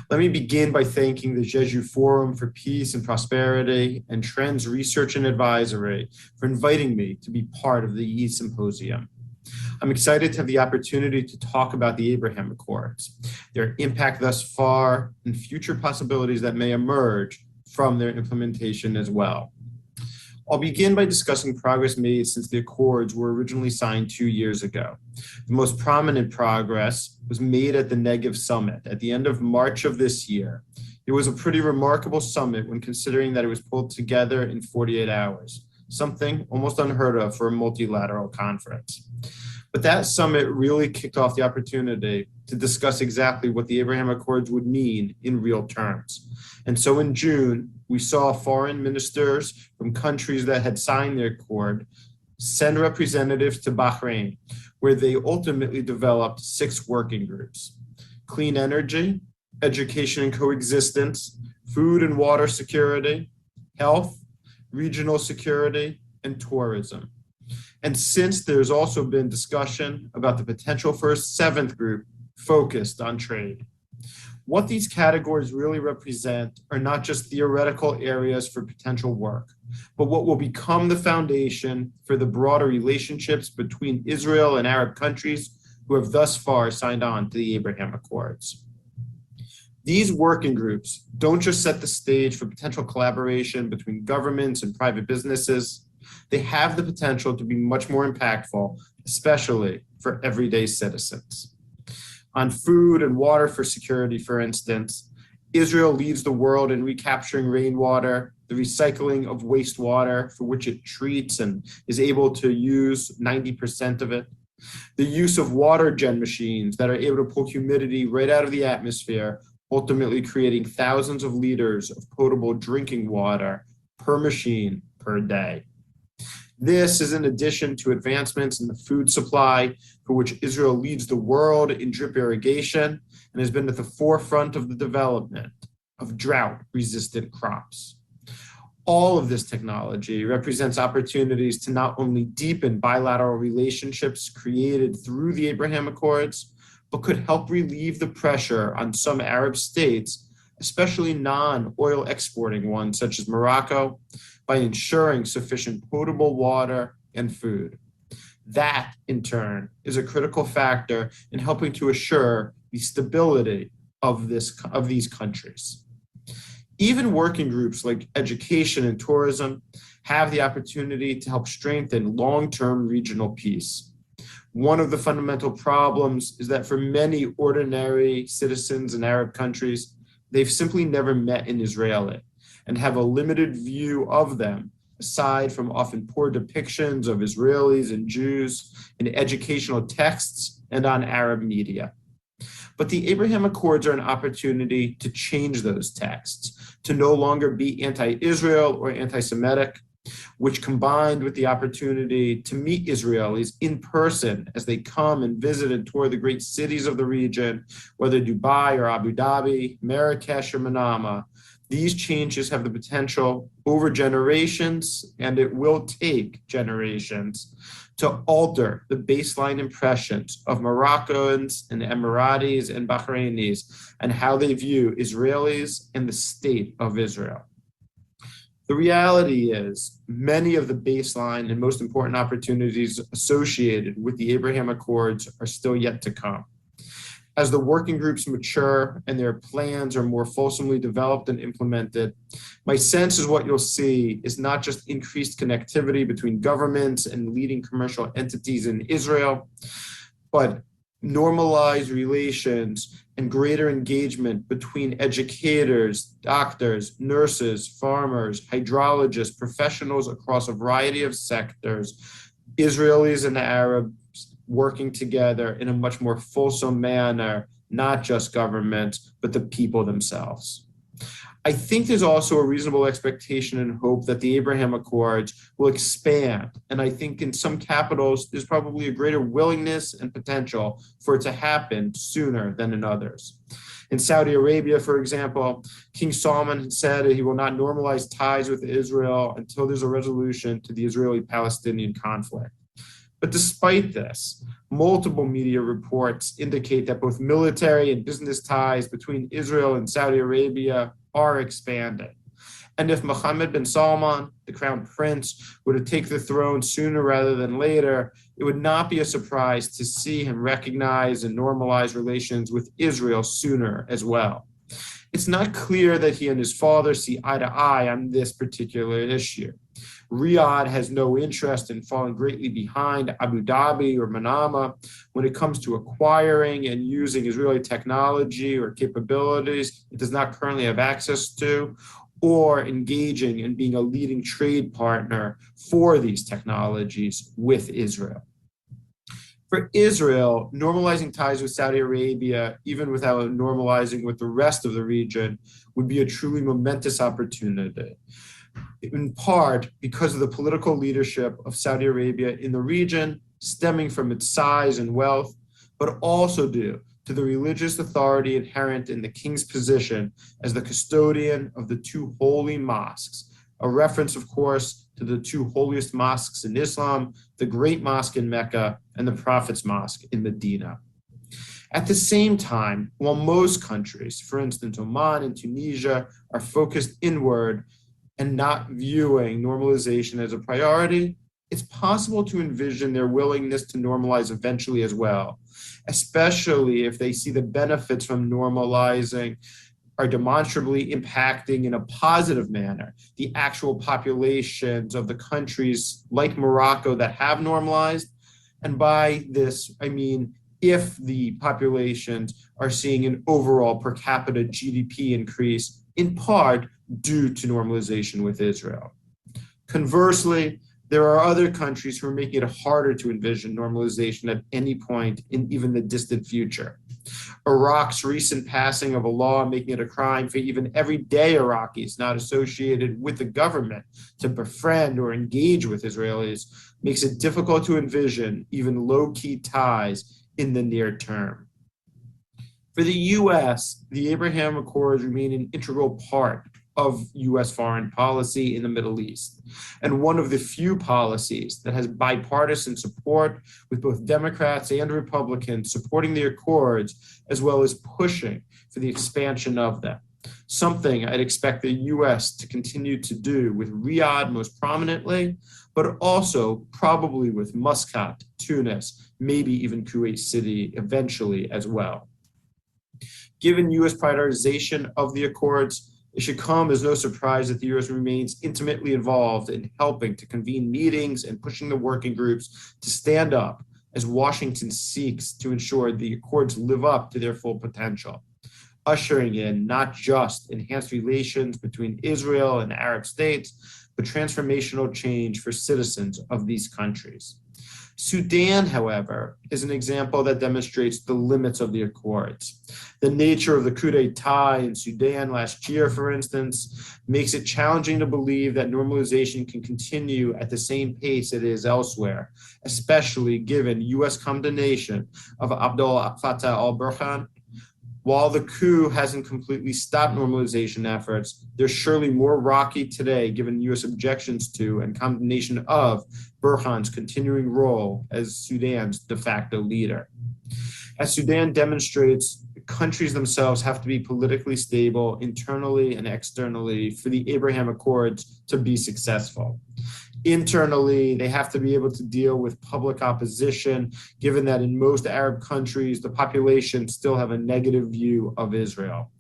Let me begin by thanking the Jeju Forum for Peace and Prosperity and Trends Research and Advisory for inviting me to be part of the E-symposium. I'm excited to have the opportunity to talk about the Abrahamic Accords, their impact thus far, and future possibilities that may emerge from their implementation as well. I'll begin by discussing progress made since the Accords were originally signed 2 years ago. The most prominent progress was made at the Negev Summit at the end of March of this year. It was a pretty remarkable summit when considering that it was pulled together in 48 hours, something almost unheard of for a multilateral conference. But that summit really kicked off the opportunity to discuss exactly what the Abrahamic Accords would mean in real terms. And so in June, we saw foreign ministers from countries that had signed the accord send representatives to Bahrain, where they ultimately developed 6 working groups: clean energy, education and coexistence, food and water security, health, regional security, and tourism. And since there's also been discussion about the potential for a 7th group focused on trade. What these categories really represent are not just theoretical areas for potential work, but what will become the foundation for the broader relationships between Israel and Arab countries who have thus far signed on to the Abraham Accords. These working groups don't just set the stage for potential collaboration between governments and private businesses. They have the potential to be much more impactful, especially for everyday citizens. On food and water for security, for instance, Israel leads the world in recapturing rainwater, the recycling of wastewater for which it treats and is able to use 90% of it, the use of water gen machines that are able to pull humidity right out of the atmosphere, ultimately creating thousands of liters of potable drinking water per machine per day. This is in addition to advancements in the food supply, for which Israel leads the world in drip irrigation and has been at the forefront of the development of drought-resistant crops. All of this technology represents opportunities to not only deepen bilateral relationships created through the Abraham Accords, but could help relieve the pressure on some Arab states, especially non-oil exporting ones such as Morocco, by ensuring sufficient potable water and food. That, in turn, is a critical factor in helping to assure the stability of these countries. Even working groups like education and tourism have the opportunity to help strengthen long-term regional peace. One of the fundamental problems is that for many ordinary citizens in Arab countries, they've simply never met an Israeli and have a limited view of them, aside from often poor depictions of Israelis and Jews in educational texts and on Arab media. But the Abraham Accords are an opportunity to change those texts, to no longer be anti-Israel or anti-Semitic, which combined with the opportunity to meet Israelis in person as they come and visit and tour the great cities of the region, whether Dubai or Abu Dhabi, Marrakesh or Manama, these changes have the potential over generations, and it will take generations, to alter the baseline impressions of Moroccans and Emiratis and Bahrainis and how they view Israelis and the state of Israel. The reality is many of the baseline and most important opportunities associated with the Abraham Accords are still yet to come. As the working groups mature and their plans are more fulsomely developed and implemented, my sense is what you'll see is not just increased connectivity between governments and leading commercial entities in Israel, but normalized relations and greater engagement between educators, doctors, nurses, farmers, hydrologists, professionals across a variety of sectors, Israelis and Arabs working together in a much more fulsome manner, not just governments, but the people themselves. I think there's also a reasonable expectation and hope that the Abraham Accords will expand. And I think in some capitals, there's probably a greater willingness and potential for it to happen sooner than in others. In Saudi Arabia, for example, King Salman said he will not normalize ties with Israel until there's a resolution to the Israeli-Palestinian conflict. But despite this, multiple media reports indicate that both military and business ties between Israel and Saudi Arabia are expanding. And if Mohammed bin Salman, the crown prince, were to take the throne sooner rather than later, it would not be a surprise to see him recognize and normalize relations with Israel sooner as well. It's not clear that he and his father see eye to eye on this particular issue. Riyadh has no interest in falling greatly behind Abu Dhabi or Manama when it comes to acquiring and using Israeli technology or capabilities it does not currently have access to, or engaging in being a leading trade partner for these technologies with Israel. For Israel, normalizing ties with Saudi Arabia, even without normalizing with the rest of the region, would be a truly momentous opportunity. In part because of the political leadership of Saudi Arabia in the region, stemming from its size and wealth, but also due to the religious authority inherent in the king's position as the custodian of the two holy mosques, a reference, of course, to the two holiest mosques in Islam, the Great Mosque in Mecca and the Prophet's Mosque in Medina. At the same time, while most countries, for instance, Oman and Tunisia, are focused inward and not viewing normalization as a priority, it's possible to envision their willingness to normalize eventually as well, especially if they see the benefits from normalizing are demonstrably impacting in a positive manner the actual populations of the countries like Morocco that have normalized. And by this, I mean, if the populations are seeing an overall per capita GDP increase, in part due to normalization with Israel. Conversely, there are other countries who are making it harder to envision normalization at any point in even the distant future. Iraq's recent passing of a law making it a crime for even everyday Iraqis not associated with the government to befriend or engage with Israelis makes it difficult to envision even low-key ties in the near term. For the US, the Abraham Accords remain an integral part of US foreign policy in the Middle East, and one of the few policies that has bipartisan support, with both Democrats and Republicans supporting the Accords, as well as pushing for the expansion of them, something I'd expect the US to continue to do, with Riyadh most prominently, but also probably with Muscat, Tunis, maybe even Kuwait City eventually as well. Given U.S. prioritization of the accords, it should come as no surprise that the U.S. remains intimately involved in helping to convene meetings and pushing the working groups to stand up as Washington seeks to ensure the accords live up to their full potential, ushering in not just enhanced relations between Israel and Arab states, but transformational change for citizens of these countries. Sudan, however, is an example that demonstrates the limits of the accords. The nature of the coup d'etat in Sudan last year, for instance, makes it challenging to believe that normalization can continue at the same pace it is elsewhere, especially given U.S. condemnation of Abdel Fattah al-Burhan. While the coup hasn't completely stopped normalization efforts, they're surely more rocky today given U.S. objections to and condemnation of Burhan's continuing role as Sudan's de facto leader. As Sudan demonstrates, countries themselves have to be politically stable internally and externally for the Abrahamic Accords to be successful. Internally, they have to be able to deal with public opposition, given that in most Arab countries, the population still have a negative view of Israel.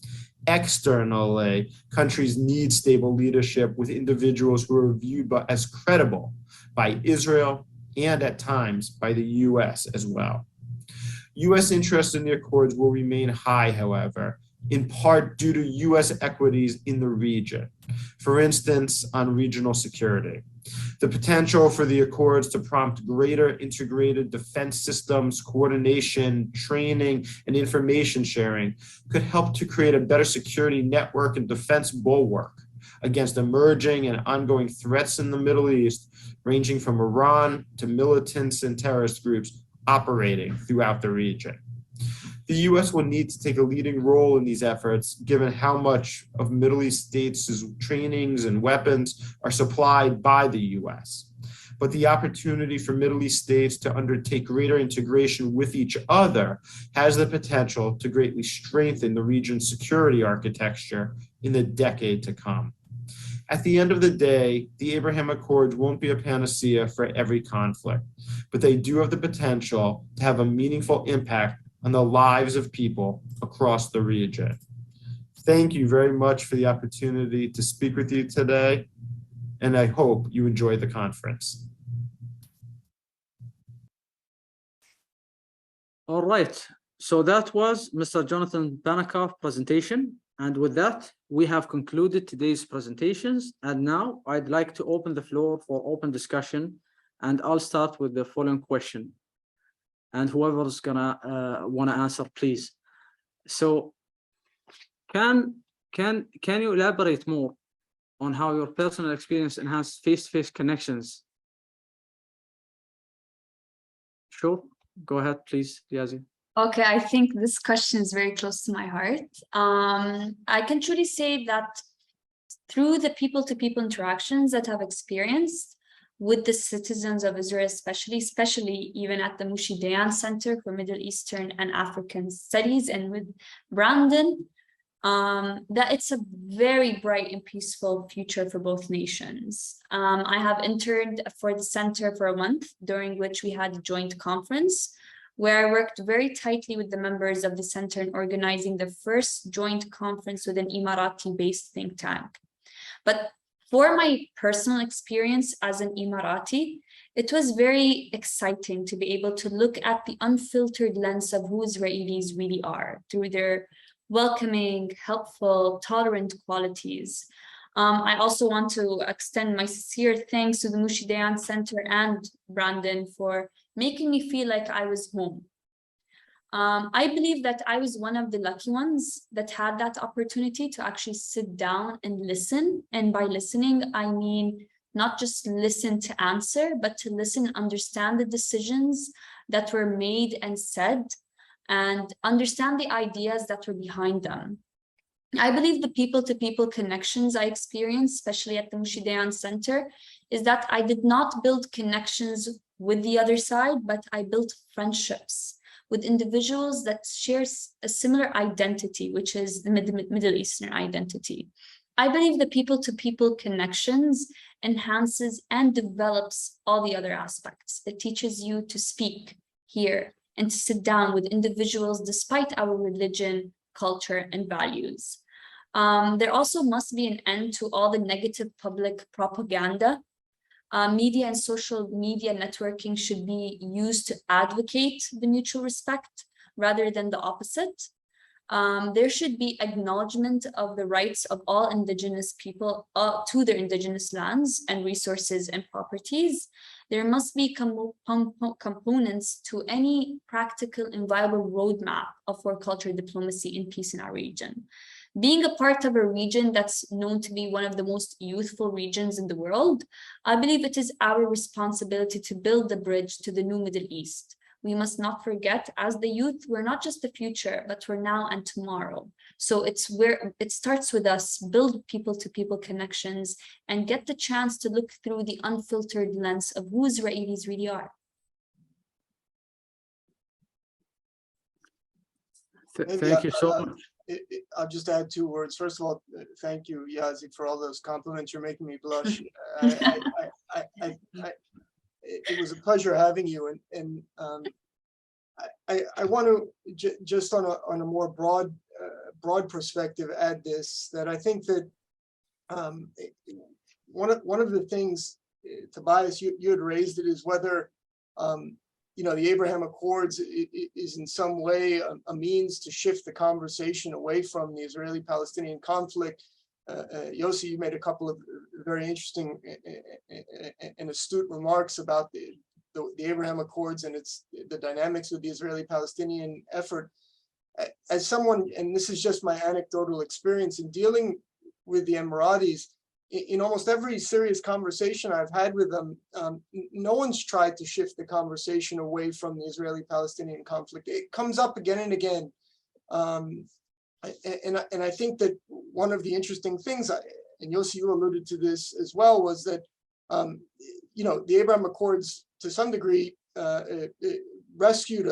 Externally, countries need stable leadership with individuals who are viewed as credible by Israel and at times by the US as well. US interest in the accords will remain high, however, in part due to US equities in the region, for instance, on regional security. The potential for the accords to prompt greater integrated defense systems, coordination, training, and information sharing could help to create a better security network and defense bulwark against emerging and ongoing threats in the Middle East, ranging from Iran to militants and terrorist groups operating throughout the region. The U.S. will need to take a leading role in these efforts, given how much of Middle East states' trainings and weapons are supplied by the U.S. But the opportunity for Middle East states to undertake greater integration with each other has the potential to greatly strengthen the region's security architecture in the decade to come. At the end of the day, the Abrahamic Accords won't be a panacea for every conflict, but they do have the potential to have a meaningful impact on the lives of people across the region. Thank you very much for the opportunity to speak with you today, and I hope you enjoy the conference. All right, so that was Mr. Jonathan Banikoff's presentation. And with that, we have concluded today's presentations. And now I'd like to open the floor for open discussion. And I'll start with the following question. And whoever's gonna want to answer, please. So can you elaborate more on how your personal experience enhanced face-to-face connections? Sure, go ahead, please, Diazi. Okay, I think this question is very close to my heart. I can truly say that through the people-to-people interactions that I've experienced with the citizens of Israel, especially even at the Moshe Dayan Center for Middle Eastern and African Studies, and with Brandon, that it's a very bright and peaceful future for both nations. I have interned for the center for a month, during which we had a joint conference, where I worked very tightly with the members of the center in organizing the first joint conference with an Emirati-based think tank. But for my personal experience as an Emirati, it was very exciting to be able to look at the unfiltered lens of who Israelis really are through their welcoming, helpful, tolerant qualities. I also want to extend my sincere thanks to the Moshe Dayan Center and Brandon for making me feel like I was home. I believe that I was one of the lucky ones that had that opportunity to actually sit down and listen. And by listening, I mean not just listen to answer, but to listen and understand the decisions that were made and said, and understand the ideas that were behind them. I believe the people-to-people connections I experienced, especially at the Moshe Dayan Center, is that I did not build connections with the other side, but I built friendships with individuals that share a similar identity, which is the Middle Eastern identity. I believe the people-to-people connections enhances and develops all the other aspects. It teaches you to speak, hear, and to sit down with individuals despite our religion, culture, and values. There also must be an end to all the negative public propaganda. Media and social media networking should be used to advocate the mutual respect rather than the opposite. There should be acknowledgement of the rights of all indigenous people to their indigenous lands and resources and properties. There must be components to any practical and viable roadmap for cultural diplomacy and peace in our region. Being a part of a region that's known to be one of the most youthful regions in the world, I believe it is our responsibility to build the bridge to the new Middle East. We must not forget, as the youth, we're not just the future, but we're now and tomorrow. So it's where it starts with us, build people-to-people connections and get the chance to look through the unfiltered lens of who Israelis really are. Thank you so much. I'll just add 2 words. First of all, thank you, Yazik, for all those compliments. You're making me blush. It was a pleasure having you, and I want to just on a more broad perspective add this, that I think that one of the things, Tobias, you had raised it, is whether the Abraham Accords is in some way a means to shift the conversation away from the Israeli-Palestinian conflict. Yossi, you made a couple of very interesting and astute remarks about the Abraham Accords and the dynamics of the Israeli-Palestinian effort. As someone, and this is just my anecdotal experience in dealing with the Emiratis, in almost every serious conversation I've had with them, no one's tried to shift the conversation away from the Israeli-Palestinian conflict. It comes up again and again. And I think that one of the interesting things, and Yossi, you alluded to this as well, was that the Abraham Accords, to some degree, rescued,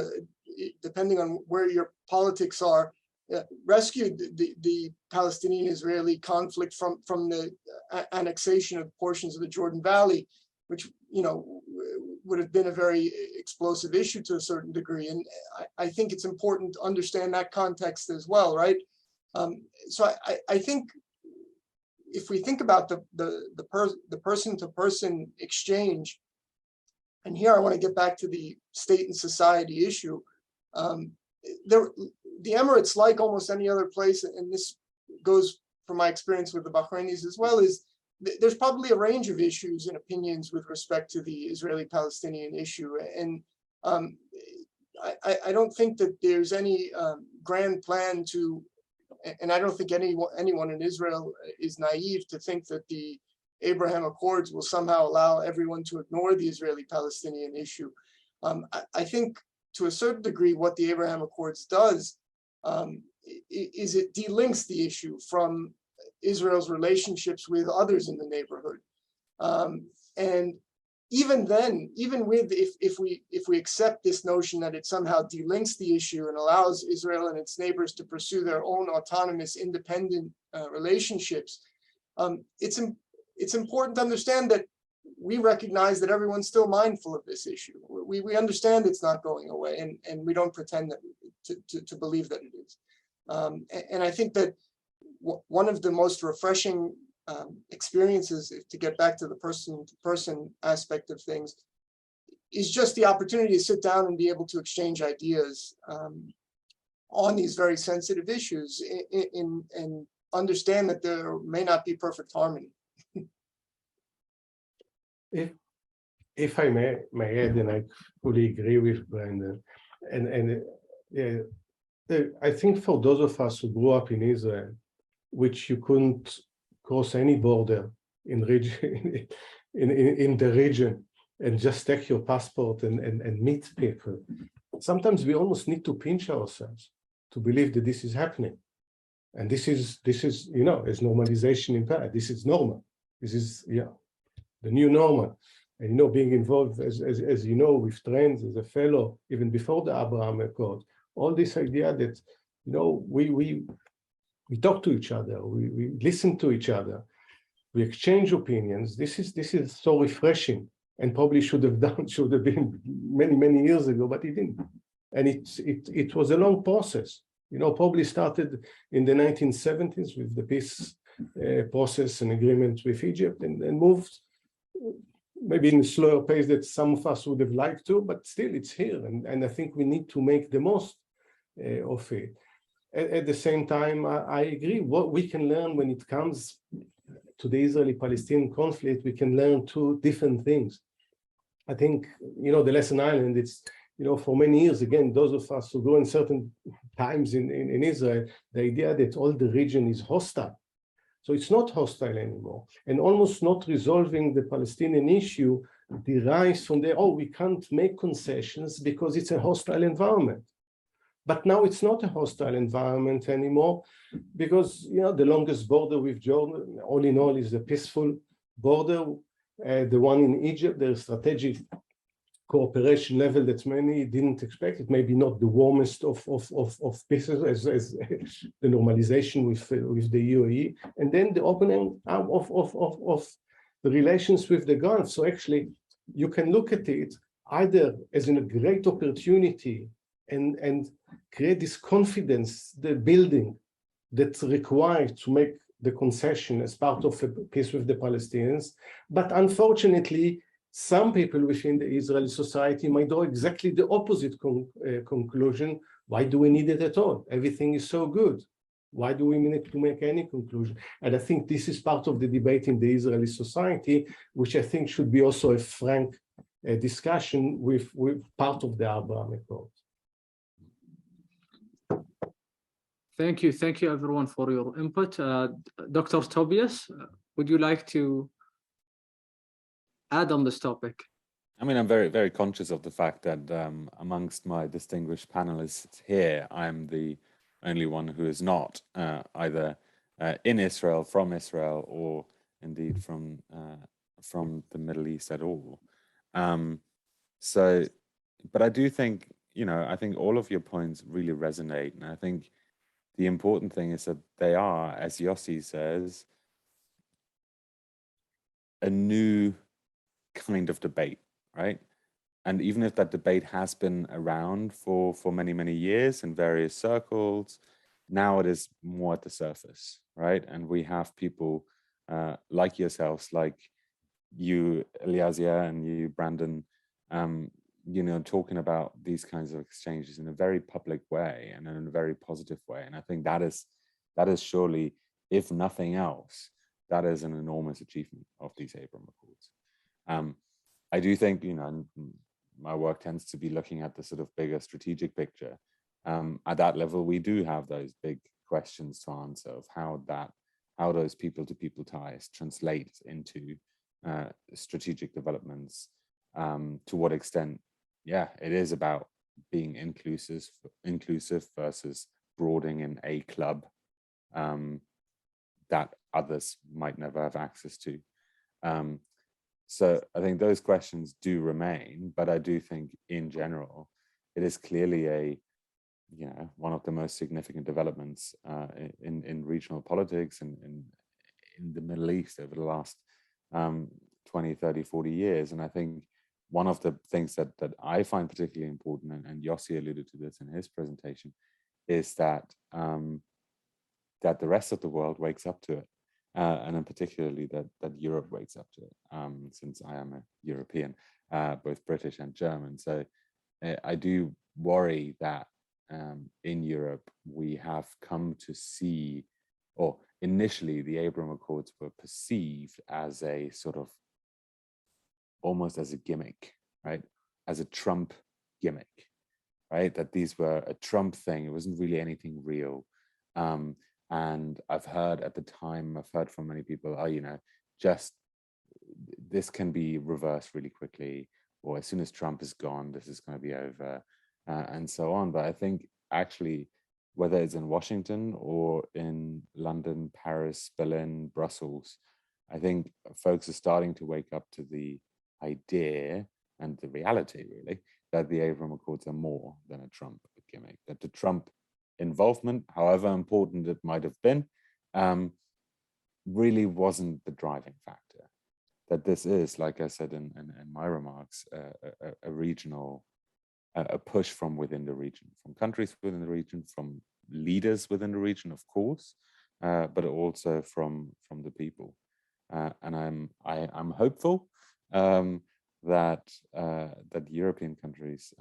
depending on where your politics are, rescued the Palestinian-Israeli conflict from the annexation of portions of the Jordan Valley, which would have been a very explosive issue to a certain degree. And I think it's important to understand that context as well, right? So I think if we think about the person-to-person exchange, and here I want to get back to the state and society issue, the Emirates, like almost any other place, and this goes from my experience with the Bahrainis as well, is there's probably a range of issues and opinions with respect to the Israeli-Palestinian issue. And I don't think that there's any grand plan to, and I don't think anyone in Israel is naive to think that the Abraham Accords will somehow allow everyone to ignore the Israeli-Palestinian issue. I think to a certain degree what the Abraham Accords does is it delinks the issue from Israel's relationships with others in the neighborhood. And even then, even with, if we accept this notion that it somehow delinks the issue and allows Israel and its neighbors to pursue their own autonomous, independent relationships, it's important to understand that we recognize that everyone's still mindful of this issue. We understand it's not going away, and we don't pretend that to believe that it is. And I think that one of the most refreshing experiences, to get back to the person-to-person aspect of things, is just the opportunity to sit down and be able to exchange ideas on these very sensitive issues and understand that there may not be perfect harmony. If I may add, and I fully agree with Brandon, I think for those of us who grew up in Israel, which you couldn't cross any border in the region and just take your passport and meet people, sometimes we almost need to pinch ourselves to believe that this is happening. And this is as normalization in Paris. This is normal. This is the new normal. And being involved as with trends as a fellow, even before the Abrahamic Accord, all this idea that we we talk to each other, we listen to each other, we exchange opinions. This is so refreshing, and probably should have been many years ago, but it didn't. And it was a long process. Probably started in the 1970s with the peace process and agreement with Egypt, and moved maybe in a slower pace that some of us would have liked to, but still it's here. And I think we need to make the most of it. At the same time, I agree. What we can learn when it comes to the Israeli-Palestinian conflict, we can learn two different things. I think, the lesson I learned, it's, for many years, again, those of us who grew in certain times in Israel, the idea that all the region is hostile. So it's not hostile anymore, and almost not resolving the Palestinian issue derives from we can't make concessions because it's a hostile environment. But now it's not a hostile environment anymore, because the longest border with Jordan, all in all, is a peaceful border. The one in Egypt, there's strategic cooperation level that many didn't expect. It may be not the warmest of pieces as the normalization with the UAE, and then the opening up of the relations with the Gulf. So actually, you can look at it either as a great opportunity and create this confidence, the building that's required to make the concession as part of a peace with the Palestinians. But unfortunately, some people within the Israeli society might draw exactly the opposite conclusion. Why do we need it at all? Everything is so good. Why do we need to make any conclusion? And I think this is part of the debate in the Israeli society, which I think should be also a frank discussion with part of the Abrahamic world. Thank you everyone for your input. Dr. Tobias, would you like to add on this topic? I mean, I'm very, very conscious of the fact that amongst my distinguished panelists here, I'm the only one who is not either in Israel, from Israel, or indeed from the Middle East at all. But I do think, I think all of your points really resonate. And I think the important thing is that they are, as Yossi says, a new kind of debate, right? And even if that debate has been around for many years in various circles, now it is more at the surface, right? And we have people like yourselves, like you, Eliazia, and you, Brandon, talking about these kinds of exchanges in a very public way and in a very positive way. And I think that is surely, if nothing else, that is an enormous achievement of these Abraham Accords. I do think, my work tends to be looking at the sort of bigger strategic picture. At that level, we do have those big questions to answer of how those people-to-people ties translate into strategic developments. To what extent, it is about being inclusive versus broadening in a club that others might never have access to. So I think those questions do remain, but I do think in general, it is clearly one of the most significant developments in regional politics and in the Middle East over the last 20, 30, 40 years. And I think one of the things that I find particularly important, and Yossi alluded to this in his presentation, is that that the rest of the world wakes up to it. And in particularly that Europe wakes up to it, since I am a European, both British and German. So I do worry that in Europe, we have come to see, or initially the Abraham Accords were perceived as a sort of, almost as a gimmick, right? As a Trump gimmick, right? That these were a Trump thing. It wasn't really anything real. And I've heard from many people, just this can be reversed really quickly, or as soon as Trump is gone, this is going to be over, and so on. But I think actually, whether it's in Washington or in London, Paris, Berlin, Brussels, I think folks are starting to wake up to the idea and the reality, really, that the Abraham Accords are more than a Trump gimmick, that the Trump involvement, however important it might have been, really wasn't the driving factor. That this is, like I said in my remarks, a regional, a push from within the region, from countries within the region, from leaders within the region, of course, but also from the people. And I'm hopeful that European countries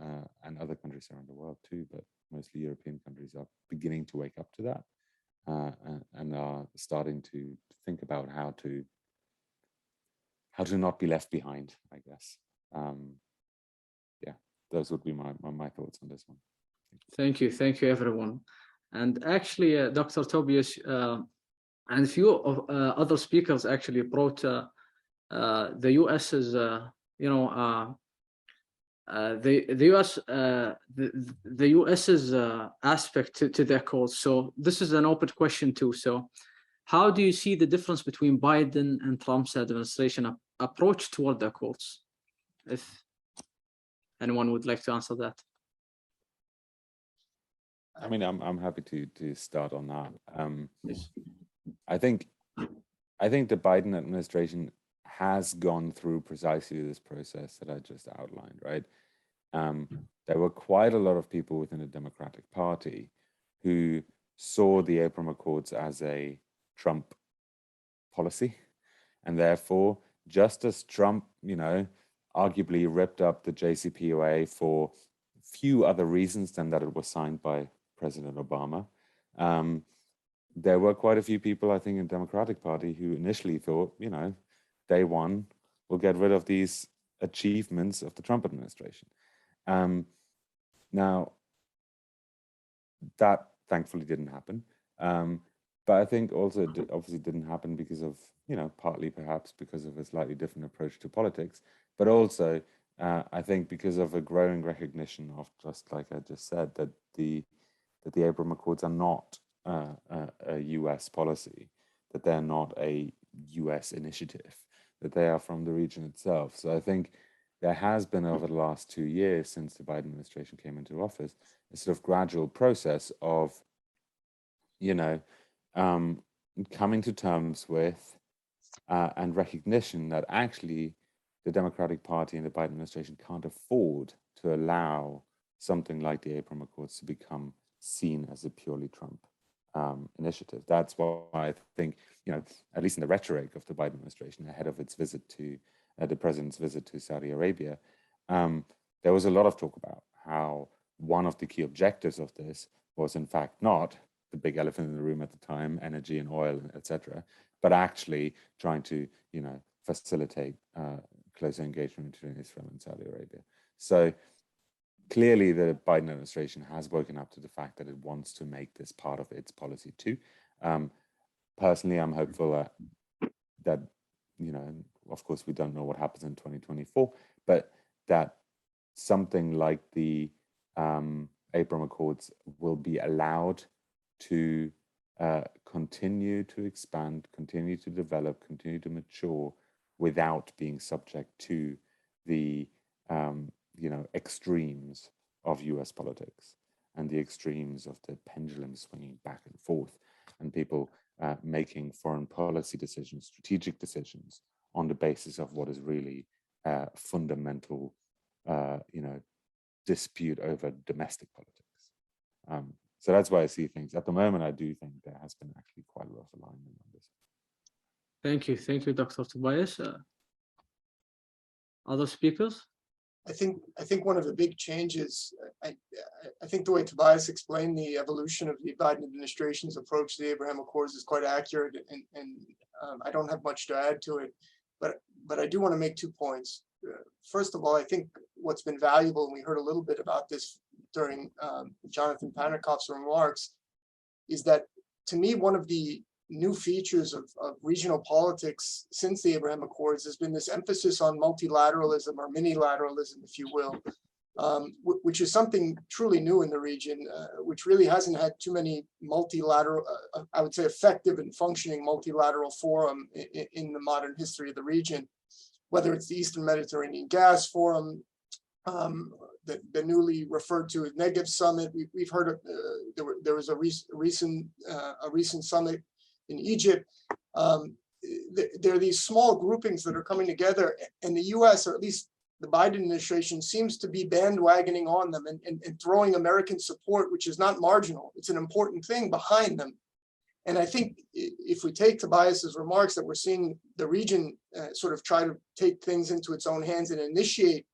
and other countries around the world too, but mostly European countries, are beginning to wake up to that and are starting to think about how to not be left behind, I guess. Yeah, those would be my thoughts on this one. Thank you, everyone. And actually, Dr. Tobias and a few of other speakers actually brought the US's, the US's aspect to their cause. So this is an open question too. So, how do you see the difference between Biden and Trump's administration approach toward the courts? If anyone would like to answer that. I mean, I'm happy to start on that. Yes. I think the Biden administration has gone through precisely this process that I just outlined, right? There were quite a lot of people within the Democratic Party who saw the Abraham Accords as a Trump policy, and therefore, just as Trump, arguably ripped up the JCPOA for few other reasons than that it was signed by President Obama, there were quite a few people, I think, in the Democratic Party who initially thought, day one, we'll get rid of these achievements of the Trump administration. Now, that thankfully didn't happen. But I think also it obviously didn't happen because of, partly perhaps because of a slightly different approach to politics, but also I think because of a growing recognition of, just like I just said, that the Abraham Accords are not a US policy, that they're not a US initiative, that they are from the region itself. So I think there has been, over the last 2 years since the Biden administration came into office, a sort of gradual process of, coming to terms with and recognition that actually the Democratic Party and the Biden administration can't afford to allow something like the Abraham Accords to become seen as a purely Trump initiative. That's why I think, at least in the rhetoric of the Biden administration ahead of its visit to the president's visit to Saudi Arabia, there was a lot of talk about how one of the key objectives of this was in fact not the big elephant in the room at the time, energy and oil, etc., but actually trying to, facilitate closer engagement between Israel and Saudi Arabia. So clearly the Biden administration has woken up to the fact that it wants to make this part of its policy too. Personally, I'm hopeful that, of course, we don't know what happens in 2024, but that something like the Abraham Accords will be allowed to continue to expand, continue to develop, continue to mature without being subject to the extremes of US politics and the extremes of the pendulum swinging back and forth, and people making foreign policy decisions, strategic decisions on the basis of what is really fundamental, dispute over domestic politics. So that's why I see things. At the moment, I do think there has been actually quite a lot of alignment on this. Thank you, Dr. Tobias. Other speakers? I think one of the big changes, I think the way Tobias explained the evolution of the Biden administration's approach to the Abraham Accords is quite accurate, and I don't have much to add to it, but I do want to make 2 points. First of all, I think what's been valuable, and we heard a little bit about this during Jonathan Panikoff's remarks, is that to me, one of the new features of regional politics since the Abraham Accords has been this emphasis on multilateralism, or mini-lateralism, if you will, which is something truly new in the region, which really hasn't had too many multilateral, I would say effective and functioning multilateral forum in the modern history of the region, whether it's the Eastern Mediterranean Gas Forum, the newly referred to Negev Summit. We've heard of, there was a recent summit in Egypt. There are these small groupings that are coming together, and the U.S., or at least the Biden administration, seems to be bandwagoning on them and throwing American support, which is not marginal. It's an important thing behind them. And I think if we take Tobias's remarks that we're seeing the region sort of try to take things into its own hands and initiate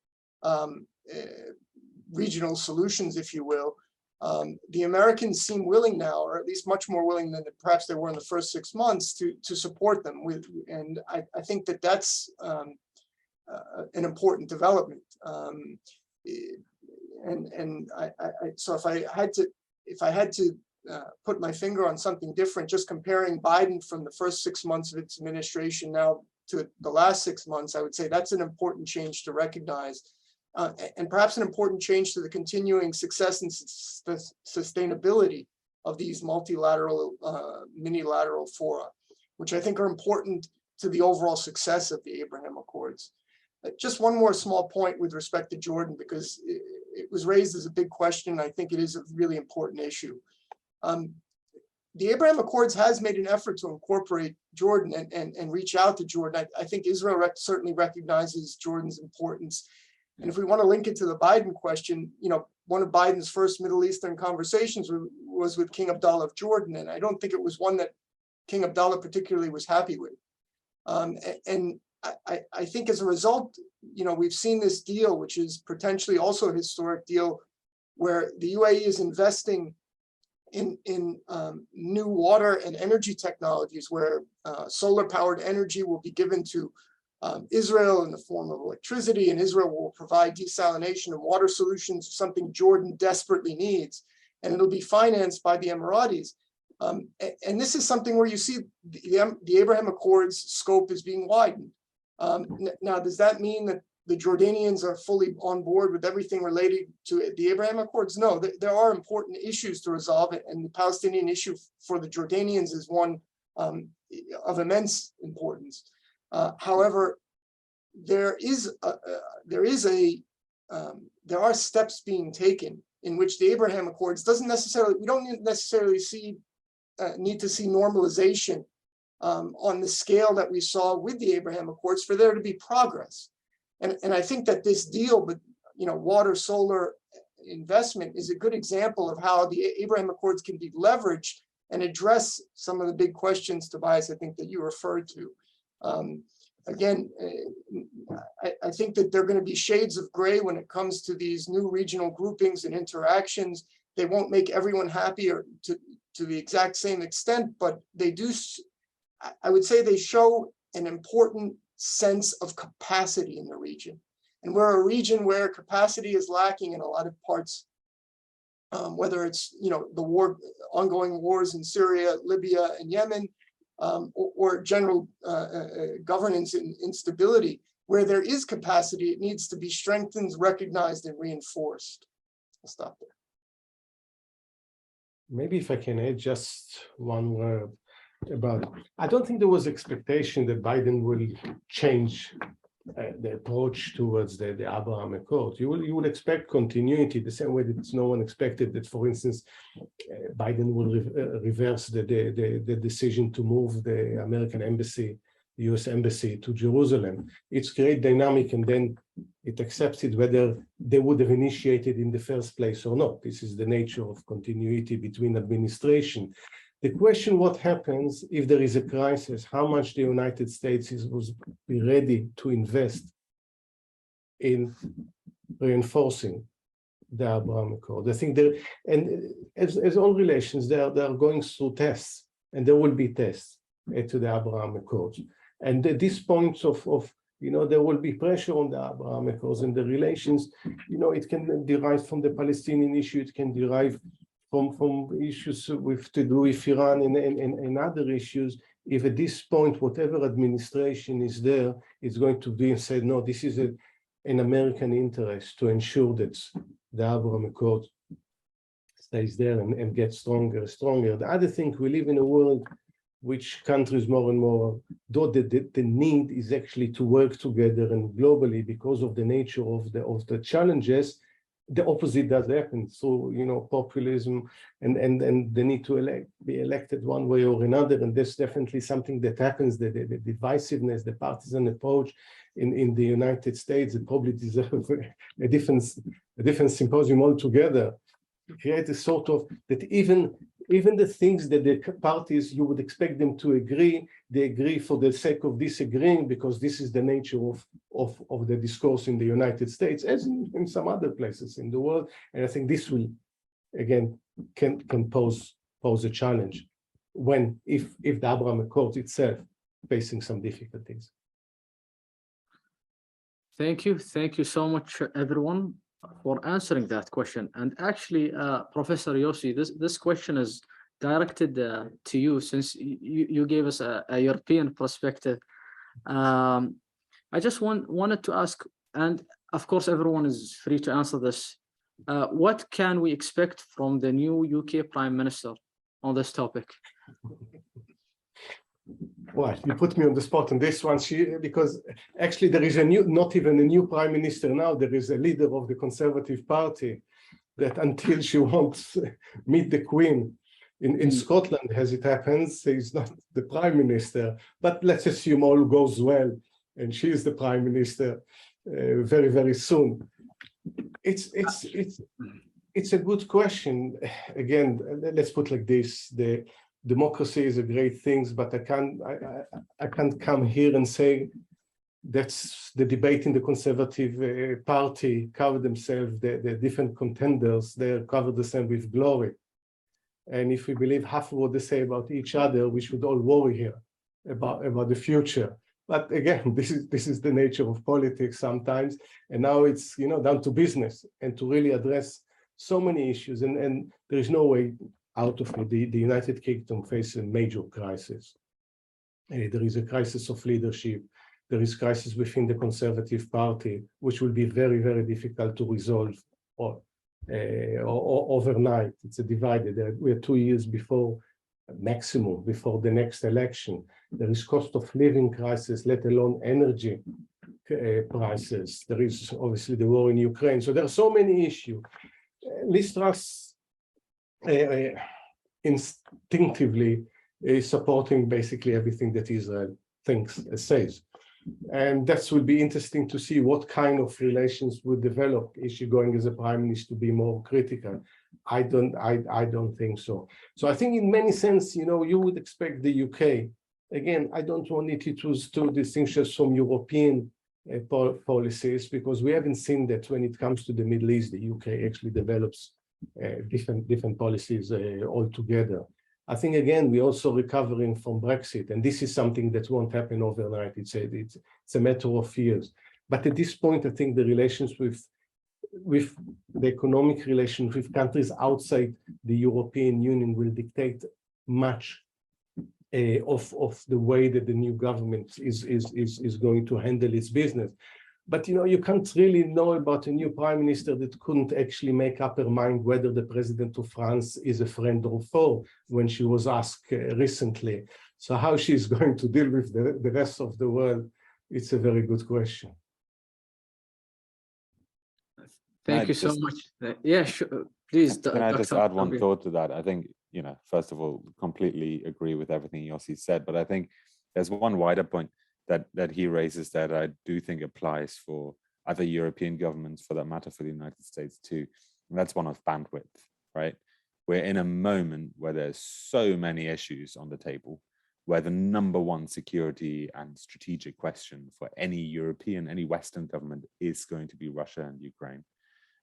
regional solutions, if you will, the Americans seem willing now, or at least much more willing than perhaps they were in the first 6 months, to support them. And I think that that's an important development. So if I had to put my finger on something different, just comparing Biden from the first 6 months of its administration now to the last 6 months, I would say that's an important change to recognize, and perhaps an important change to the continuing success and sustainability of these multilateral, minilateral fora, which I think are important to the overall success of the Abraham Accords. Just one more small point with respect to Jordan, because it was raised as a big question. I think it is a really important issue. The Abraham Accords has made an effort to incorporate Jordan and reach out to Jordan. I think Israel certainly recognizes Jordan's importance. And if we want to link it to the Biden question, you know, one of Biden's first Middle Eastern conversations was with King Abdullah of Jordan. And I don't think it was one that King Abdullah particularly was happy with. And I think as a result, you know, we've seen this deal, which is potentially also a historic deal, where the UAE is investing in new water and energy technologies, where solar powered energy will be given to Israel in the form of electricity, and Israel will provide desalination and water solutions, something Jordan desperately needs, and it'll be financed by the Emiratis. And this is something where you see the Abraham Accords scope is being widened. Now, does that mean that the Jordanians are fully on board with everything related to the Abraham Accords? No, there are important issues to resolve, and the Palestinian issue for the Jordanians is one of immense importance. However, there are steps being taken in which the Abraham Accords doesn't necessarily, we don't necessarily need to see normalization on the scale that we saw with the Abraham Accords for there to be progress. And I think that this deal with, you know, water, solar investment is a good example of how the Abraham Accords can be leveraged and address some of the big questions, Tobias, I think that you referred to. Again, I think that there are going to be shades of gray when it comes to these new regional groupings and interactions. They won't make everyone happy or to the exact same extent, but they do, I would say they show an important sense of capacity in the region. And we're a region where capacity is lacking in a lot of parts, whether it's, you know, the ongoing wars in Syria, Libya, and Yemen, or general governance and instability. Where there is capacity, it needs to be strengthened, recognized, and reinforced. I'll stop there. Maybe if I can add just one word about it. I don't think there was expectation that Biden will change the approach towards the Abraham Accords. You will expect continuity, the same way that no one expected that, for instance, Biden will reverse the decision to move the American embassy, the US embassy, to Jerusalem. It's great dynamic, and then it accepts it whether they would have initiated in the first place or not. This is the nature of continuity between administration. The question, what happens if there is a crisis, how much the United States will be ready to invest in reinforcing the Abraham Accord. I think there, and as all relations, they are going through tests, and there will be tests to the Abraham Accords. And at this point of you know, there will be pressure on the Abraham Accords and the relations, you know, it can derive from the Palestinian issue, it can derive from issues with to do with Iran and other issues. If at this point, whatever administration is there, is going to be and said, no, this is an American interest to ensure that the Abraham Accord stays there and gets stronger and stronger. The other thing, we live in a world which countries more and more, though the need is actually to work together and globally because of the nature of the challenges, the opposite does happen. So, populism and the need to be elected one way or another. And that's definitely something that happens, the divisiveness, the partisan approach in the United States, it probably deserves a different symposium altogether. Create a sort of that even the things that the parties you would expect them to agree, they agree for the sake of disagreeing, because this is the nature of the discourse in the United States, as in some other places in the world. And I think this will, again, can pose a challenge if the Abrahamic Accord itself facing some difficulties. Thank you so much, everyone, for answering that question. And actually, Professor Yossi, this question is directed to you, since you gave us a European perspective. I just wanted to ask, and of course everyone is free to answer this, what can we expect from the new UK Prime Minister on this topic? Well, you put me on the spot on this one, because actually there is not even a new prime minister now. There is a leader of the Conservative Party that, until she won't meet the Queen in Scotland, as it happens, he's not the prime minister. But let's assume all goes well, and she is the prime minister very, very soon. It's a good question. Again, let's put like this: democracy is a great thing, but I can't come here and say that's the debate in the Conservative Party cover themselves, the different contenders, they're covered the same with glory. And if we believe half of what they say about each other, we should all worry here about the future. But again, this is the nature of politics sometimes. And now it's down to business and to really address so many issues. And there is no way out of it. The United Kingdom faces a major crisis. There is a crisis of leadership. There is crisis within the Conservative Party, which will be very, very difficult to resolve overnight. It's a divided. We're 2 years before maximum, before the next election. There is cost of living crisis, let alone energy prices. There is obviously the war in Ukraine. So there are so many issues. Liz Truss instinctively is supporting basically everything that Israel thinks and says. And that will be interesting to see what kind of relations would develop. Is she going as a prime minister to be more critical? I don't think so. So I think in many sense, you would expect the UK. Again, I don't want it to distinguish from European policies, because we haven't seen that when it comes to the Middle East, the UK actually develops different policies altogether. I think, again, we're also recovering from Brexit, and this is something that won't happen overnight. It's a matter of years. But at this point, I think the relations with the economic relations with countries outside the European Union will dictate much of the way that the new government is going to handle its business. But you can't really know about a new prime minister that couldn't actually make up her mind whether the president of France is a friend or foe when she was asked recently. So how she's going to deal with the rest of the world, it's a very good question. Thank you so much. Yeah, sure. Please. Can I just add one thought to that? I think, first of all, completely agree with everything Yossi said, but I think there's one wider point that he raises that I do think applies for other European governments, for that matter, for the United States too. And that's one of bandwidth, right? We're in a moment where there's so many issues on the table, where the number one security and strategic question for any European, any Western government is going to be Russia and Ukraine.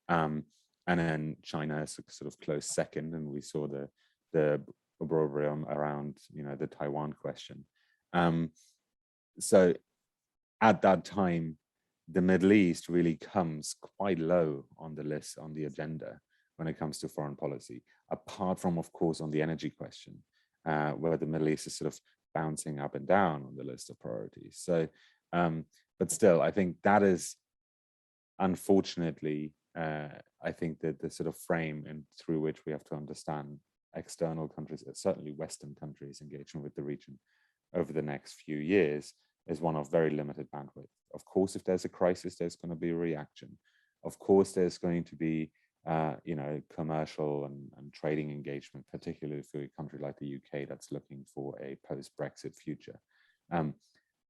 And then China is a sort of close second, and we saw the opprobrium around, the Taiwan question. So at that time, the Middle East really comes quite low on the list, on the agenda, when it comes to foreign policy, apart from, of course, on the energy question, where the Middle East is sort of bouncing up and down on the list of priorities. So, but still, I think that is, unfortunately, I think that the sort of frame through which we have to understand external countries, certainly Western countries, engagement with the region over the next few years is one of very limited bandwidth. Of course, if there's a crisis, there's going to be a reaction. Of course, there's going to be you know, commercial and trading engagement, particularly for a country like the UK that's looking for a post-Brexit future.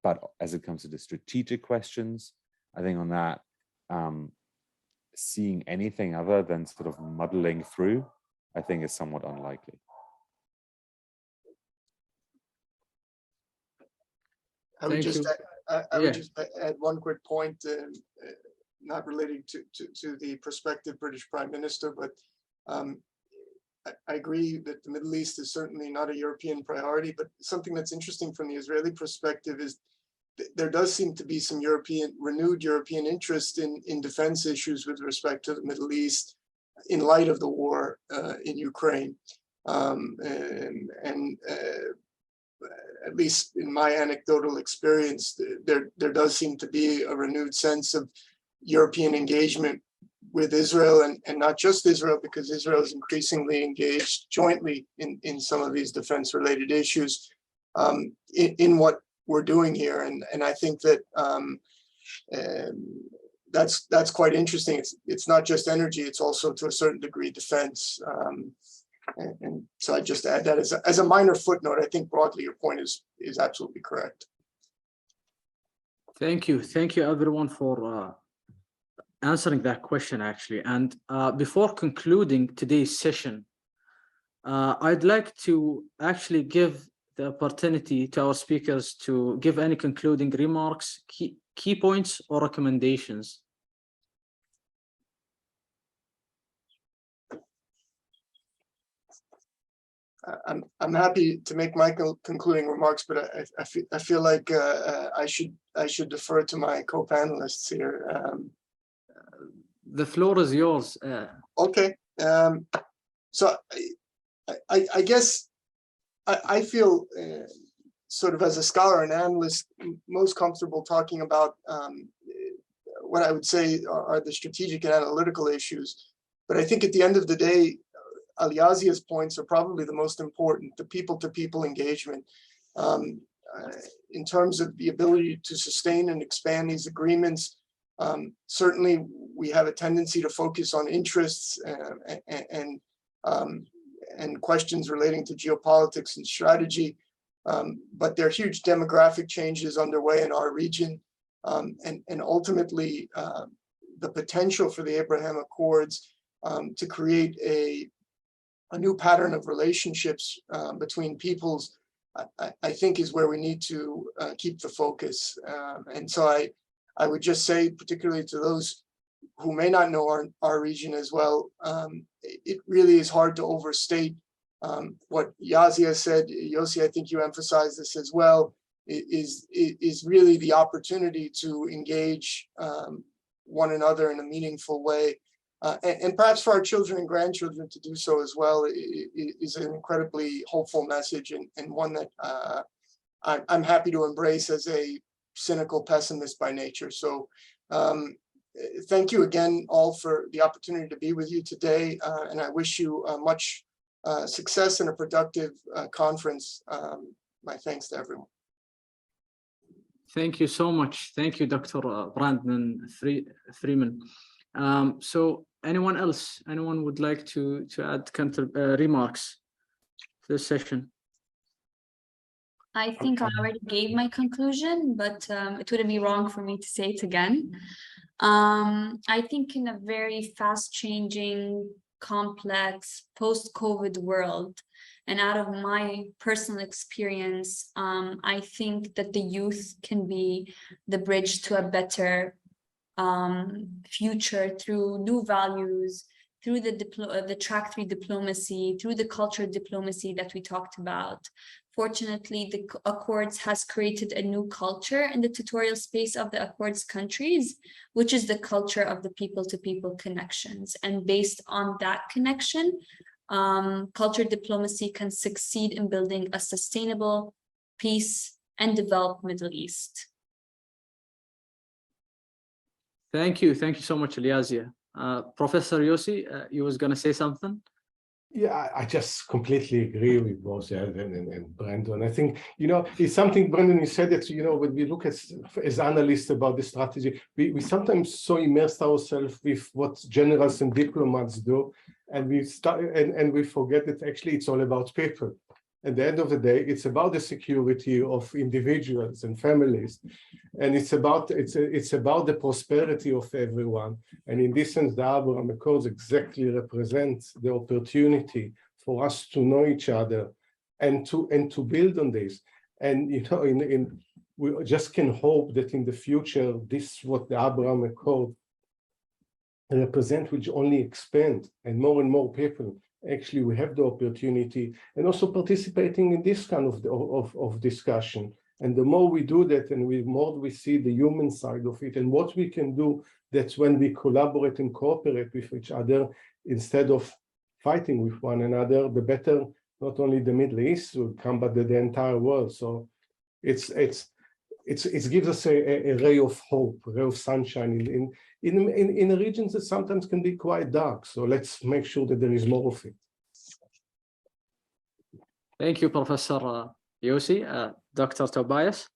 But as it comes to the strategic questions, I think on that, seeing anything other than sort of muddling through, I think is somewhat unlikely. I would just add one quick point, not relating to the prospective British Prime Minister, but I agree that the Middle East is certainly not a European priority, but something that's interesting from the Israeli perspective is there does seem to be some renewed European interest in defense issues with respect to the Middle East in light of the war in Ukraine. At least in my anecdotal experience, there does seem to be a renewed sense of European engagement with Israel, and not just Israel, because Israel is increasingly engaged jointly in some of these defense-related issues in what we're doing here, and I think that that's quite interesting. It's not just energy; it's also to a certain degree defense. And so I just add that as a minor footnote. I think broadly your point is absolutely correct. Thank you everyone for answering that question actually. And before concluding today's session, I'd like to actually give the opportunity to our speakers to give any concluding remarks, key points or recommendations. I'm happy to make my concluding remarks, but I feel like I should defer to my co-panelists here. The floor is yours. Okay. So I guess I feel sort of as a scholar and analyst most comfortable talking about what I would say are the strategic and analytical issues. But I think at the end of the day, Aliazia's points are probably the most important, the people-to-people engagement. In terms of the ability to sustain and expand these agreements, certainly we have a tendency to focus on interests and questions relating to geopolitics and strategy, but there are huge demographic changes underway in our region, and ultimately the potential for the Abrahamic Accords to create a new pattern of relationships between peoples, I think is where we need to keep the focus. And so I would just say, particularly to those who may not know our region as well, it really is hard to overstate what Yazia said. Yossi, I think you emphasized this as well, is really the opportunity to engage one another in a meaningful way. And perhaps for our children and grandchildren to do so as well is an incredibly hopeful message, and one that I'm happy to embrace as a cynical pessimist by nature. So thank you again all for the opportunity to be with you today, and I wish you much success and a productive conference. My thanks to everyone. Thank you so much. Thank you, Dr. Brandon Friedman. So anyone else, anyone would like to add remarks to this session? I think I already gave my conclusion, but it wouldn't be wrong for me to say it again. I think in a very fast-changing, complex, post-COVID world, and out of my personal experience, I think that the youth can be the bridge to a better future through new values, through the track 3 diplomacy, through the culture diplomacy that we talked about. Fortunately, the Accords has created a new culture in the tutorial space of the Accords countries, which is the culture of the people-to-people connections. And based on that connection, culture diplomacy can succeed in building a sustainable peace and developed Middle East. Thank you so much, Aliazia. Professor Yossi, you was going to say something? Yeah, I just completely agree with both Evan and Brandon. I think, it's something, Brandon, you said that, when we look as analysts about the strategy, we sometimes so immerse ourselves with what generals and diplomats do, and we forget that actually it's all about people. At the end of the day, it's about the security of individuals and families, and it's about the prosperity of everyone. And in this sense, the Abrahamic Accords exactly represent the opportunity for us to know each other and to build on this. And we just can hope that in the future, this what the Abrahamic Accord represent, which only expand, and more people actually we have the opportunity and also participating in this kind of discussion. And the more we do that, and the more we see the human side of it and what we can do, that's when we collaborate and cooperate with each other instead of fighting with one another, the better not only the Middle East will come, but the entire world. So it gives us a ray of hope, a ray of sunshine in regions that sometimes can be quite dark. So let's make sure that there is more of it. Thank you, Professor Yossi. Dr. Tobias?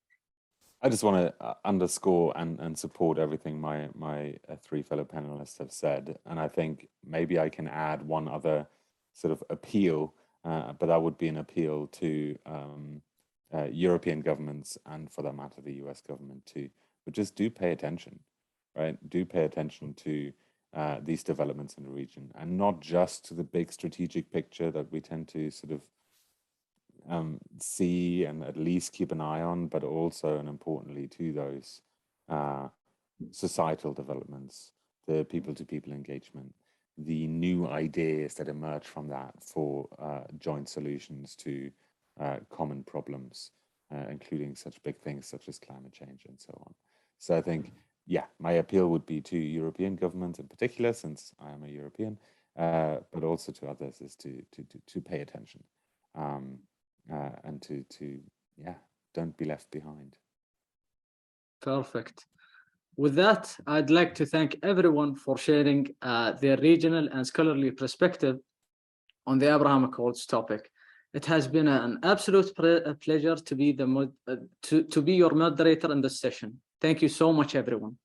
I just want to underscore and support everything my three fellow panelists have said. And I think maybe I can add one other sort of appeal, but that would be an appeal to European governments and, for that matter, the US government too. But just do pay attention, right? Do pay attention to these developments in the region, and not just to the big strategic picture that we tend to sort of see and at least keep an eye on, but also, and importantly, to those societal developments, the people-to-people engagement, the new ideas that emerge from that for joint solutions to common problems, including such big things such as climate change and so on. So I think, yeah, my appeal would be to European governments in particular, since I am a European, but also to others, is to pay attention. And don't be left behind. Perfect. With that, I'd like to thank everyone for sharing their regional and scholarly perspective on the Abrahamic Accords topic. It has been an absolute pleasure to be your moderator in this session. Thank you so much, everyone.